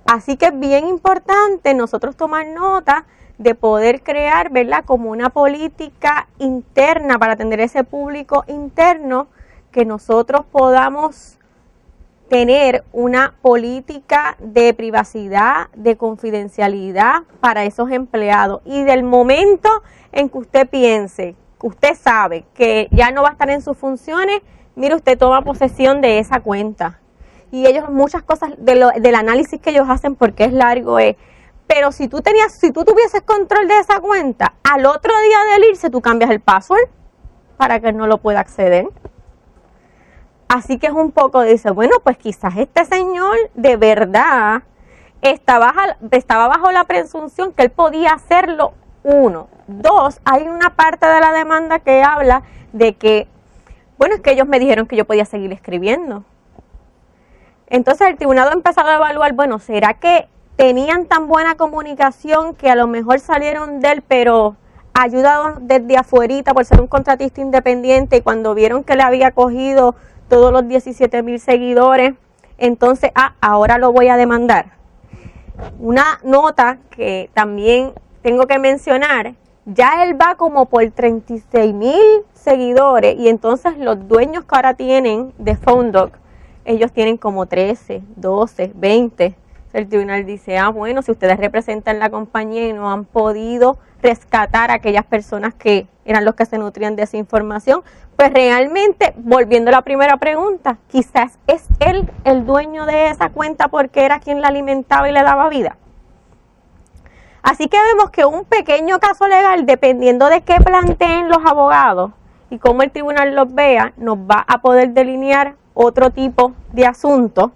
Así que es bien importante nosotros tomar nota de poder crear, ¿verdad?, como una política interna para atender ese público interno, que nosotros podamos tener una política de privacidad, de confidencialidad para esos empleados. Y del momento en que usted piense, que usted sabe que ya no va a estar en sus funciones, mire, usted toma posesión de esa cuenta. Y ellos, muchas cosas del análisis que ellos hacen, porque es largo, pero si tú tuvieses control de esa cuenta, al otro día del irse tú cambias el password para que él no lo pueda acceder. Así que es un poco, dice, bueno, pues quizás este señor de verdad estaba bajo la presunción que él podía hacerlo. 1. 2, hay una parte de la demanda que habla de que, bueno, es que ellos me dijeron que yo podía seguir escribiendo. Entonces el tribunal ha empezado a evaluar, bueno, ¿será que tenían tan buena comunicación que a lo mejor salieron de él, pero ayudados desde afuerita por ser un contratista independiente, y cuando vieron que le había cogido todos los 17,000 seguidores, entonces, ahora lo voy a demandar? Una nota que también tengo que mencionar, ya él va como por 36,000 seguidores, y entonces los dueños que ahora tienen de Phone Doc, ellos tienen como 13, 12, 20. El tribunal dice, bueno, si ustedes representan la compañía y no han podido rescatar a aquellas personas que eran los que se nutrían de esa información, pues realmente, volviendo a la primera pregunta, quizás es él el dueño de esa cuenta porque era quien la alimentaba y le daba vida. Así que vemos que un pequeño caso legal, dependiendo de qué planteen los abogados y cómo el tribunal los vea, nos va a poder delinear otro tipo de asunto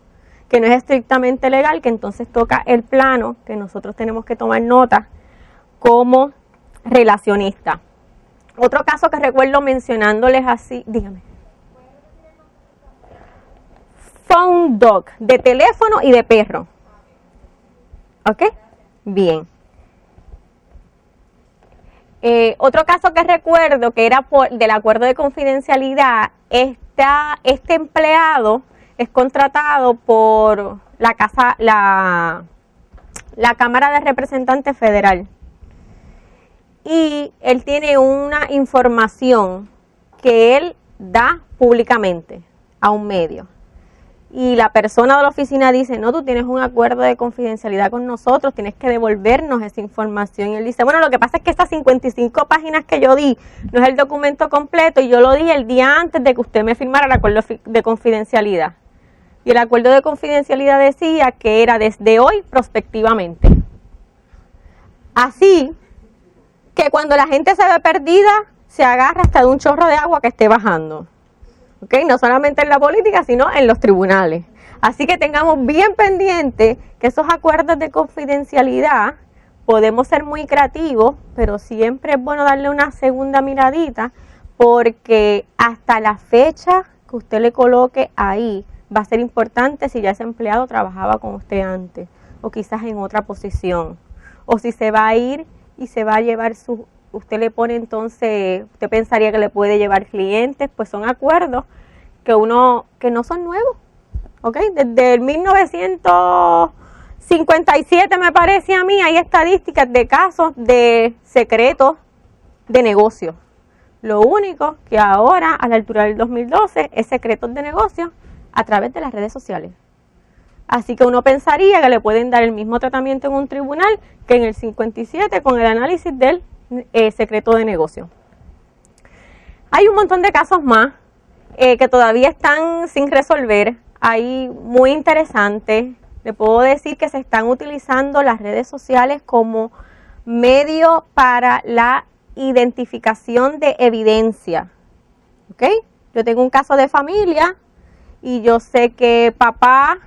que no es estrictamente legal, que entonces toca el plano que nosotros tenemos que tomar nota como relacionista. Otro caso que recuerdo mencionándoles así, dígame. Phone dog, de teléfono y de perro. ¿Ok? Bien. Otro caso que recuerdo que era del acuerdo de confidencialidad, este empleado es contratado por la Cámara de Representantes Federal y él tiene una información que él da públicamente a un medio. Y la persona de la oficina dice, no, tú tienes un acuerdo de confidencialidad con nosotros, tienes que devolvernos esa información. Y él dice, bueno, lo que pasa es que estas 55 páginas que yo di no es el documento completo y yo lo di el día antes de que usted me firmara el acuerdo de confidencialidad. Y el acuerdo de confidencialidad decía que era desde hoy prospectivamente. Así que cuando la gente se ve perdida, se agarra hasta de un chorro de agua que esté bajando. ¿Okay? No solamente en la política, sino en los tribunales. Así que tengamos bien pendiente que esos acuerdos de confidencialidad podemos ser muy creativos, pero siempre es bueno darle una segunda miradita, porque hasta la fecha que usted le coloque ahí va a ser importante si ya ese empleado trabajaba con usted antes, o quizás en otra posición, o si se va a ir y se va a llevar usted le pone entonces, usted pensaría que le puede llevar clientes, pues son acuerdos que no son nuevos, ¿ok? Desde el 1957 me parece a mí, hay estadísticas de casos de secretos de negocios. Lo único que ahora, a la altura del 2012, es secretos de negocios a través de las redes sociales. Así que uno pensaría que le pueden dar el mismo tratamiento en un tribunal que en el 57 con el análisis del secreto de negocio. Hay un montón de casos más que todavía están sin resolver. Hay muy interesantes. Le puedo decir que se están utilizando las redes sociales como medio para la identificación de evidencia. ¿Ok? Yo tengo un caso de familia y yo sé que papá,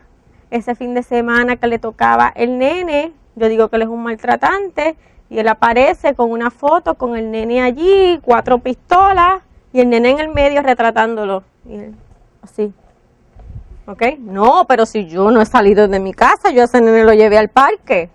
ese fin de semana que le tocaba el nene, yo digo que él es un maltratante, y él aparece con una foto con el nene allí, 4 pistolas, y el nene en el medio retratándolo. Y él, así. ¿Ok? No, pero si yo no he salido de mi casa, yo a ese nene lo llevé al parque.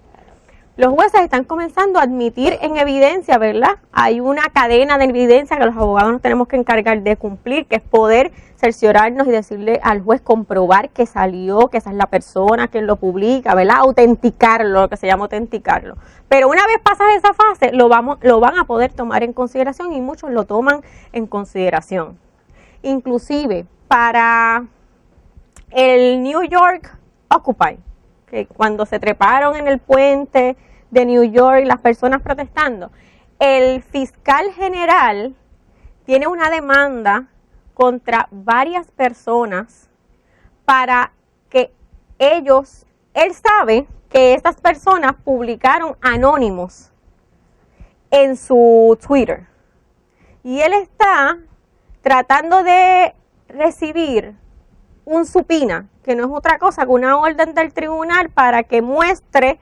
Los jueces están comenzando a admitir en evidencia, ¿verdad? Hay una cadena de evidencia que los abogados nos tenemos que encargar de cumplir, que es poder cerciorarnos y decirle al juez, comprobar que salió, que esa es la persona, que lo publica, ¿verdad? Autenticarlo, lo que se llama autenticarlo. Pero una vez pasas esa fase, lo van a poder tomar en consideración y muchos lo toman en consideración. Inclusive para el New York Occupy, que cuando se treparon en el puente de New York las personas protestando, el fiscal general tiene una demanda contra varias personas para que él sabe que estas personas publicaron anónimos en su Twitter y él está tratando de recibir un subpoena, que no es otra cosa que una orden del tribunal para que muestre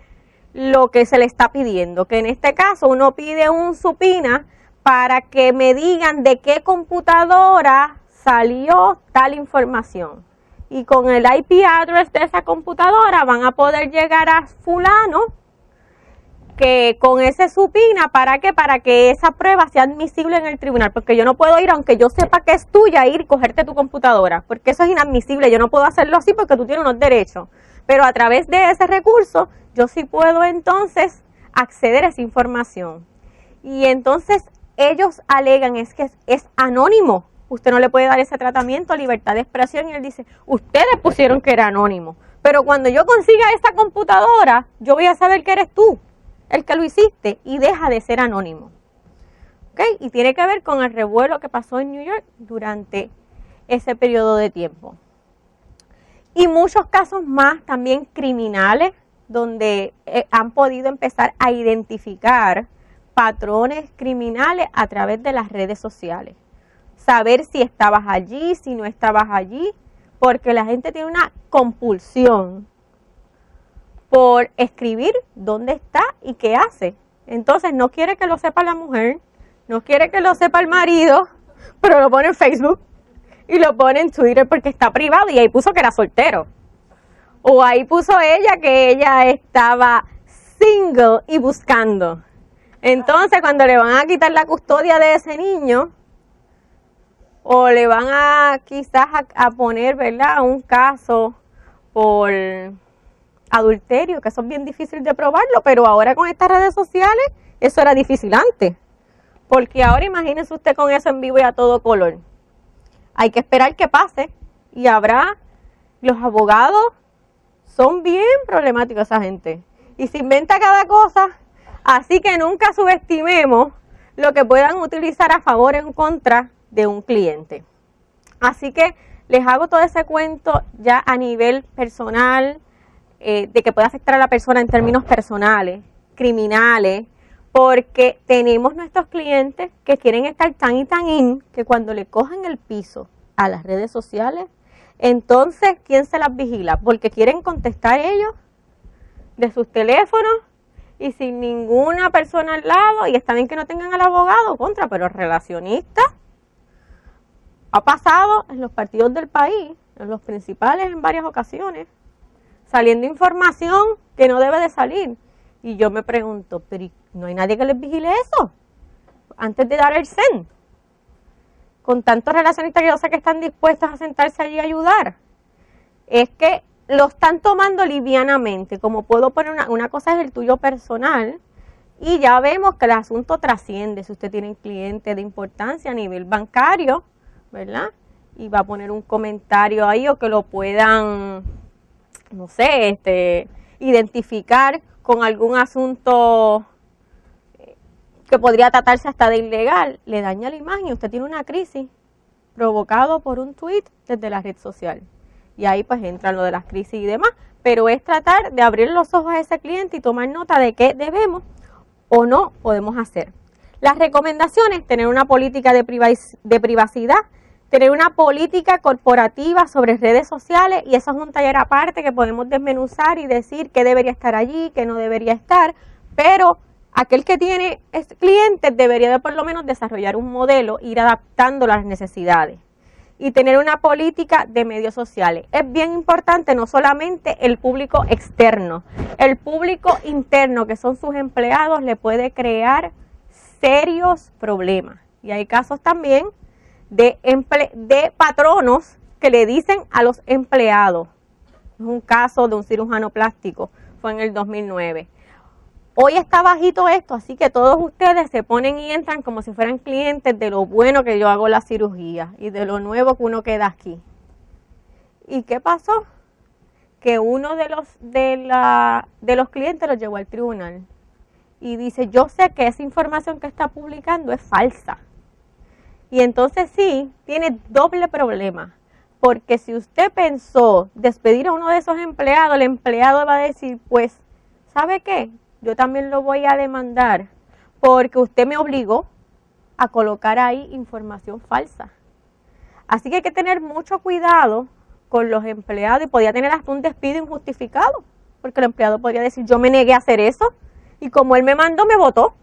lo que se le está pidiendo, que en este caso uno pide un subpoena para que me digan de qué computadora salió tal información. Y con el IP address de esa computadora van a poder llegar a fulano, que con ese subpoena, ¿para qué? Para que esa prueba sea admisible en el tribunal, porque yo no puedo ir, aunque yo sepa que es tuya, ir y cogerte tu computadora, porque eso es inadmisible, yo no puedo hacerlo así porque tú tienes unos derechos, pero a través de ese recurso, yo sí puedo entonces acceder a esa información. Y entonces ellos alegan que es anónimo, usted no le puede dar ese tratamiento, libertad de expresión, y él dice, ustedes pusieron que era anónimo, pero cuando yo consiga esa computadora, yo voy a saber que eres tú el que lo hiciste, y deja de ser anónimo. ¿Ok? Y tiene que ver con el revuelo que pasó en New York durante ese periodo de tiempo. Y muchos casos más también criminales donde han podido empezar a identificar patrones criminales a través de las redes sociales. Saber si estabas allí, si no estabas allí, porque la gente tiene una compulsión por escribir dónde está y qué hace. Entonces no quiere que lo sepa la mujer, no quiere que lo sepa el marido, pero lo pone en Facebook y lo pone en Twitter porque está privado y ahí puso que era soltero. O ahí puso ella que ella estaba single y buscando. Entonces cuando le van a quitar la custodia de ese niño, o le van a quizás a poner, ¿verdad?, un caso por adulterio, que eso es bien difícil de probarlo, pero ahora con estas redes sociales, eso era difícil antes. Porque ahora imagínese usted con eso en vivo y a todo color. Hay que esperar que pase y habrá, los abogados son bien problemáticos esa gente. Y se inventa cada cosa, así que nunca subestimemos lo que puedan utilizar a favor o en contra de un cliente. Así que les hago todo ese cuento ya a nivel personal, de que puede afectar a la persona en términos personales, criminales, porque tenemos nuestros clientes que quieren estar tan y tan in, que cuando le cogen el piso a las redes sociales, entonces, ¿quién se las vigila? Porque quieren contestar ellos de sus teléfonos y sin ninguna persona al lado, y está bien que no tengan al abogado contra, pero relacionista. Ha pasado en los partidos del país, en los principales en varias ocasiones, saliendo información que no debe de salir. Y yo me pregunto, pero ¿no hay nadie que les vigile eso? Antes de dar el CEN. Con tantos relacionistas que yo sé que están dispuestos a sentarse allí a ayudar. Es que lo están tomando livianamente. Como puedo poner una cosa es el tuyo personal, y ya vemos que el asunto trasciende. Si usted tiene clientes de importancia a nivel bancario, ¿verdad? Y va a poner un comentario ahí, o que lo puedan, no sé, identificar con algún asunto que podría tratarse hasta de ilegal, le daña la imagen y usted tiene una crisis provocado por un tweet desde la red social. Y ahí pues entra lo de las crisis y demás, pero es tratar de abrir los ojos a ese cliente y tomar nota de qué debemos o no podemos hacer. Las recomendaciones: tener una política de privacidad, tener una política corporativa sobre redes sociales, y eso es un taller aparte que podemos desmenuzar y decir qué debería estar allí, qué no debería estar, pero aquel que tiene clientes debería de por lo menos desarrollar un modelo, ir adaptando las necesidades. Y tener una política de medios sociales. Es bien importante no solamente el público externo, el público interno, que son sus empleados, le puede crear serios problemas. Y hay casos también de patronos que le dicen a los empleados. Es un caso de un cirujano plástico, fue en el 2009. Hoy está bajito esto, así que todos ustedes se ponen y entran como si fueran clientes de lo bueno que yo hago la cirugía y de lo nuevo que uno queda aquí. ¿Y qué pasó? Que uno de los clientes lo llevó al tribunal y dice: yo sé que esa información que está publicando es falsa. Y entonces sí, tiene doble problema, porque si usted pensó despedir a uno de esos empleados, el empleado va a decir: pues, ¿sabe qué? Yo también lo voy a demandar porque usted me obligó a colocar ahí información falsa. Así que hay que tener mucho cuidado con los empleados, y podría tener hasta un despido injustificado, porque el empleado podría decir: yo me negué a hacer eso y como él me mandó, me votó.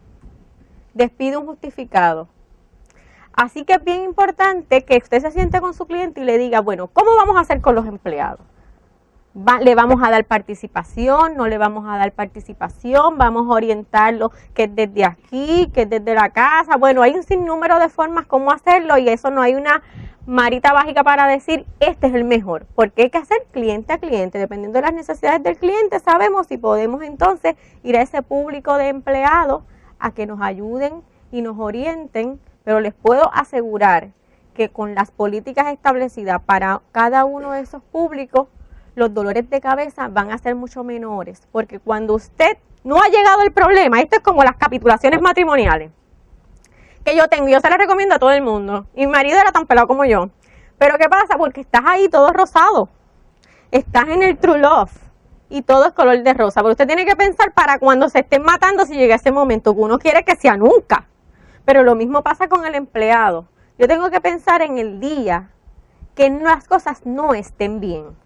Despido injustificado. Así que es bien importante que usted se siente con su cliente y le diga: bueno, ¿cómo vamos a hacer con los empleados? ¿Le vamos a dar participación? ¿No le vamos a dar participación? ¿Vamos a orientarlo que es desde aquí, que es desde la casa? Bueno, hay un sinnúmero de formas cómo hacerlo, y eso no hay una marita mágica para decir este es el mejor, porque hay que hacer cliente a cliente. Dependiendo de las necesidades del cliente, sabemos si podemos entonces ir a ese público de empleados a que nos ayuden y nos orienten, pero les puedo asegurar que con las políticas establecidas para cada uno de esos públicos, los dolores de cabeza van a ser mucho menores, porque cuando usted no ha llegado el problema, esto es como las capitulaciones matrimoniales que yo tengo, yo se las recomiendo a todo el mundo, y mi marido era tan pelado como yo, pero ¿qué pasa? Porque estás ahí todo rosado, estás en el true love, y todo es color de rosa. Pero usted tiene que pensar para cuando se estén matando si llega ese momento, que uno quiere que sea nunca. Pero lo mismo pasa con el empleado. Yo tengo que pensar en el día que las cosas no estén bien.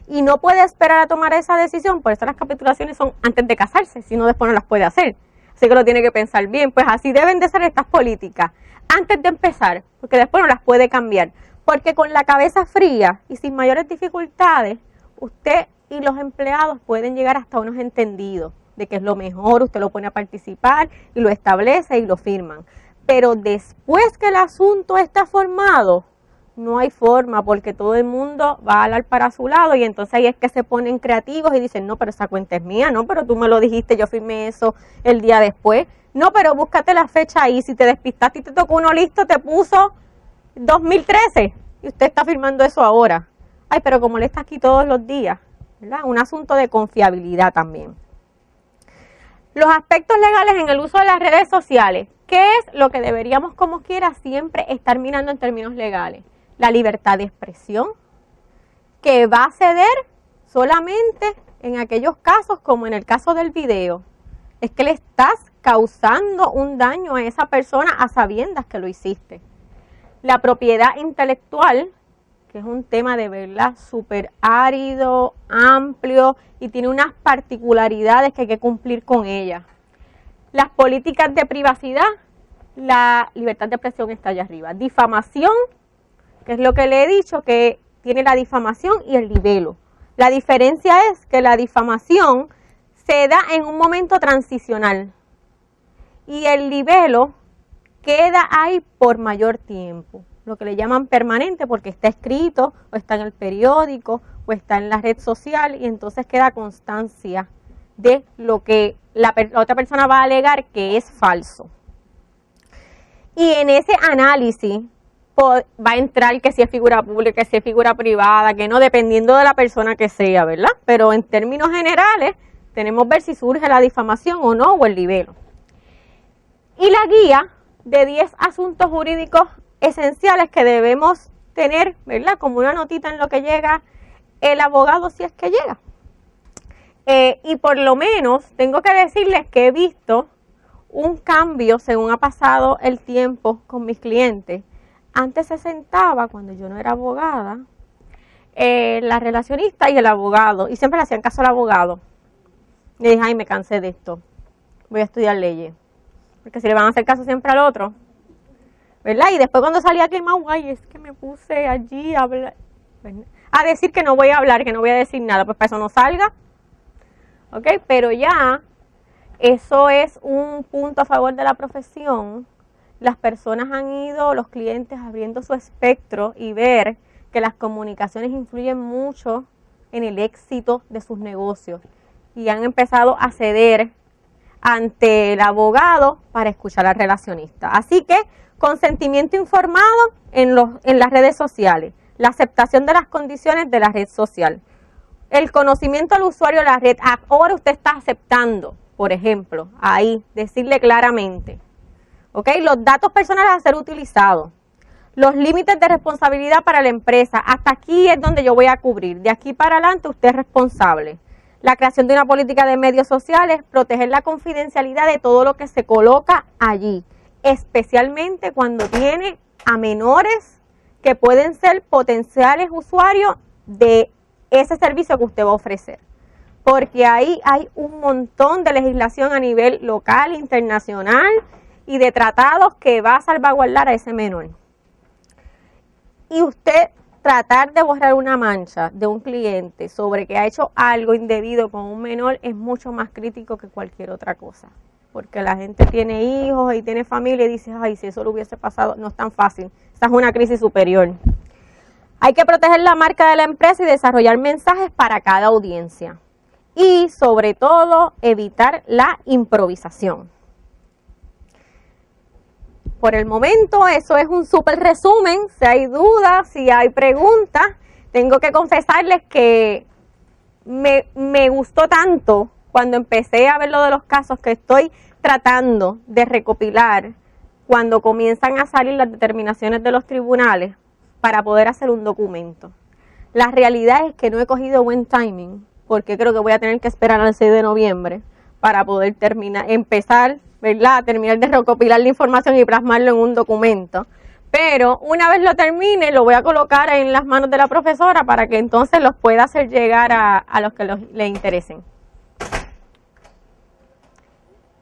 Y no puede esperar a tomar esa decisión, por eso las capitulaciones son antes de casarse, si no después no las puede hacer. Así que lo tiene que pensar bien, pues así deben de ser estas políticas, antes de empezar, porque después no las puede cambiar. Porque con la cabeza fría y sin mayores dificultades, usted y los empleados pueden llegar hasta unos entendidos de que es lo mejor, usted lo pone a participar y lo establece y lo firman. Pero después que el asunto está formado, no hay forma, porque todo el mundo va a hablar para su lado y entonces ahí es que se ponen creativos y dicen, no, pero esa cuenta es mía, no, pero tú me lo dijiste, yo firmé eso el día después. No, pero búscate la fecha ahí, si te despistaste y te tocó uno listo, te puso 2013 y usted está firmando eso ahora. Ay, pero como le está aquí todos los días, ¿verdad? Un asunto de confiabilidad también. Los aspectos legales en el uso de las redes sociales. ¿Qué es lo que deberíamos como quiera siempre estar mirando en términos legales? La libertad de expresión, que va a ceder solamente en aquellos casos como en el caso del video. Es que le estás causando un daño a esa persona a sabiendas que lo hiciste. La propiedad intelectual, que es un tema de verdad súper árido, amplio y tiene unas particularidades que hay que cumplir con ella. Las políticas de privacidad, la libertad de expresión está allá arriba. Difamación, que es lo que le he dicho, que tiene la difamación y el libelo. La diferencia es que la difamación se da en un momento transicional y el libelo queda ahí por mayor tiempo, lo que le llaman permanente porque está escrito o está en el periódico o está en la red social y entonces queda constancia de lo que la otra persona va a alegar que es falso. Y en ese análisis va a entrar que si es figura pública, que si es figura privada, que no, dependiendo de la persona que sea, ¿verdad? Pero en términos generales tenemos que ver si surge la difamación o no, o el libelo. Y la guía de 10 asuntos jurídicos esenciales que debemos tener, ¿verdad? Como una notita en lo que llega el abogado si es que llega. Y por lo menos tengo que decirles que he visto un cambio según ha pasado el tiempo con mis clientes. Antes se sentaba, cuando yo no era abogada, la relacionista y el abogado, y siempre le hacían caso al abogado. Le dije, ay, me cansé de esto, voy a estudiar leyes, porque si le van a hacer caso siempre al otro, ¿verdad? Y después cuando salía quemado, ay, es que me puse allí a hablar, a decir que no voy a hablar, que no voy a decir nada, pues para eso no salga, ¿ok? Pero ya, eso es un punto a favor de la profesión. Las personas han ido, los clientes, abriendo su espectro y ver que las comunicaciones influyen mucho en el éxito de sus negocios y han empezado a ceder ante el abogado para escuchar al relacionista. Así que consentimiento informado en las redes sociales, la aceptación de las condiciones de la red social, el conocimiento al usuario de la red. Ahora usted está aceptando, por ejemplo, ahí, decirle claramente. ¿Okay? Los datos personales a ser utilizados, los límites de responsabilidad para la empresa, hasta aquí es donde yo voy a cubrir, de aquí para adelante usted es responsable. La creación de una política de medios sociales, proteger la confidencialidad de todo lo que se coloca allí, especialmente cuando tiene a menores que pueden ser potenciales usuarios de ese servicio que usted va a ofrecer. Porque ahí hay un montón de legislación a nivel local, internacional, y de tratados que va a salvaguardar a ese menor. Y usted tratar de borrar una mancha de un cliente sobre que ha hecho algo indebido con un menor es mucho más crítico que cualquier otra cosa. Porque la gente tiene hijos y tiene familia y dice, ay, si eso lo hubiese pasado, no es tan fácil. Esa es una crisis superior. Hay que proteger la marca de la empresa y desarrollar mensajes para cada audiencia. Y sobre todo, evitar la improvisación. Por el momento, eso es un súper resumen. Si hay dudas, si hay preguntas, tengo que confesarles que me gustó tanto cuando empecé a ver lo de los casos que estoy tratando de recopilar cuando comienzan a salir las determinaciones de los tribunales para poder hacer un documento. La realidad es que no he cogido buen timing porque creo que voy a tener que esperar al 6 de noviembre para poder empezar, ¿verdad?, a terminar de recopilar la información y plasmarlo en un documento. Pero una vez lo termine, lo voy a colocar en las manos de la profesora para que entonces los pueda hacer llegar a los que les interesen.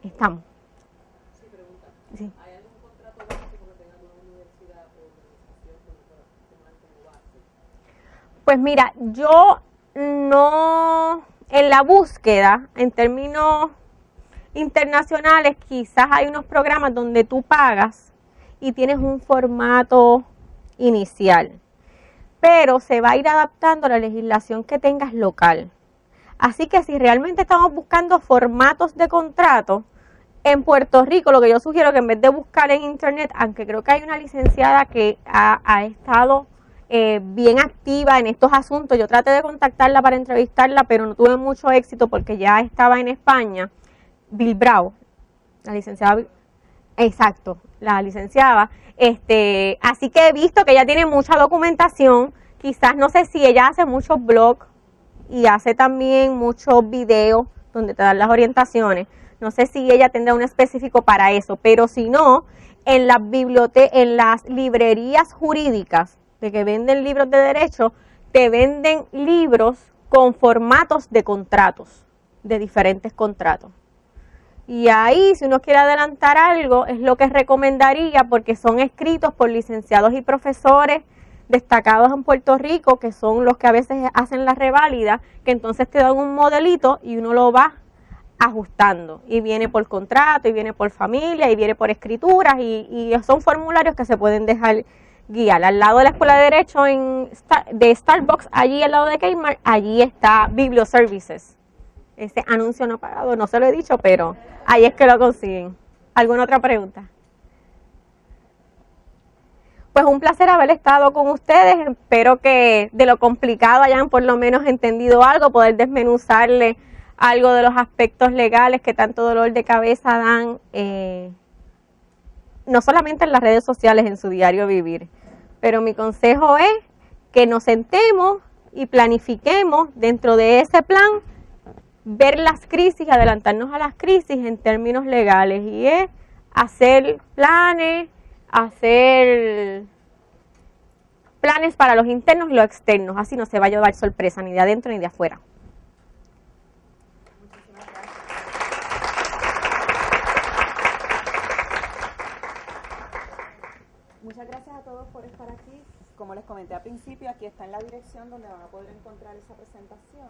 Estamos. Sí. ¿Hay algún contrato básico que tenga una universidad o organización como base? Pues mira, yo no, en la búsqueda, en términos internacionales, quizás hay unos programas donde tú pagas y tienes un formato inicial, pero se va a ir adaptando a la legislación que tengas local. Así que si realmente estamos buscando formatos de contrato, en Puerto Rico lo que yo sugiero que en vez de buscar en internet, aunque creo que hay una licenciada que ha estado bien activa en estos asuntos, yo traté de contactarla para entrevistarla, pero no tuve mucho éxito porque ya estaba en España, Bilbao, la licenciada, exacto, la licenciada, así que he visto que ella tiene mucha documentación, quizás no sé si ella hace muchos blogs y hace también muchos videos donde te dan las orientaciones. No sé si ella tendrá un específico para eso, pero si no, en las en las librerías jurídicas de que venden libros de derecho, te venden libros con formatos de contratos, de diferentes contratos. Y ahí, si uno quiere adelantar algo, es lo que recomendaría, porque son escritos por licenciados y profesores destacados en Puerto Rico, que son los que a veces hacen la reválida, que entonces te dan un modelito y uno lo va ajustando, y viene por contrato, y viene por familia, y viene por escrituras, y son formularios que se pueden dejar guiar. Al lado de la Escuela de Derecho de Starbucks, allí al lado de Kmart, allí está Biblioservices. Ese anuncio no pagado, no se lo he dicho, pero ahí es que lo consiguen. ¿Alguna otra pregunta? Pues un placer haber estado con ustedes. Espero que de lo complicado hayan por lo menos entendido algo, poder desmenuzarle algo de los aspectos legales que tanto dolor de cabeza dan, no solamente en las redes sociales, en su diario vivir. Pero mi consejo es que nos sentemos y planifiquemos dentro de ese plan, ver las crisis, adelantarnos a las crisis en términos legales, y es hacer planes para los internos y los externos, así no se va a llevar sorpresa ni de adentro ni de afuera. Muchas gracias a todos por estar aquí. Como les comenté al principio, aquí está en la dirección donde van a poder encontrar esa presentación.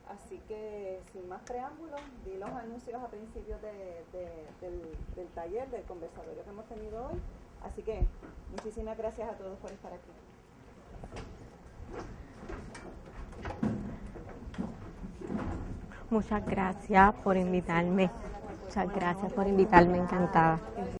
Así que, sin más preámbulos, di los anuncios a principios del taller, del conversatorio que hemos tenido hoy. Así que, muchísimas gracias a todos por estar aquí. Muchas gracias por invitarme. Muchas gracias por invitarme, encantada.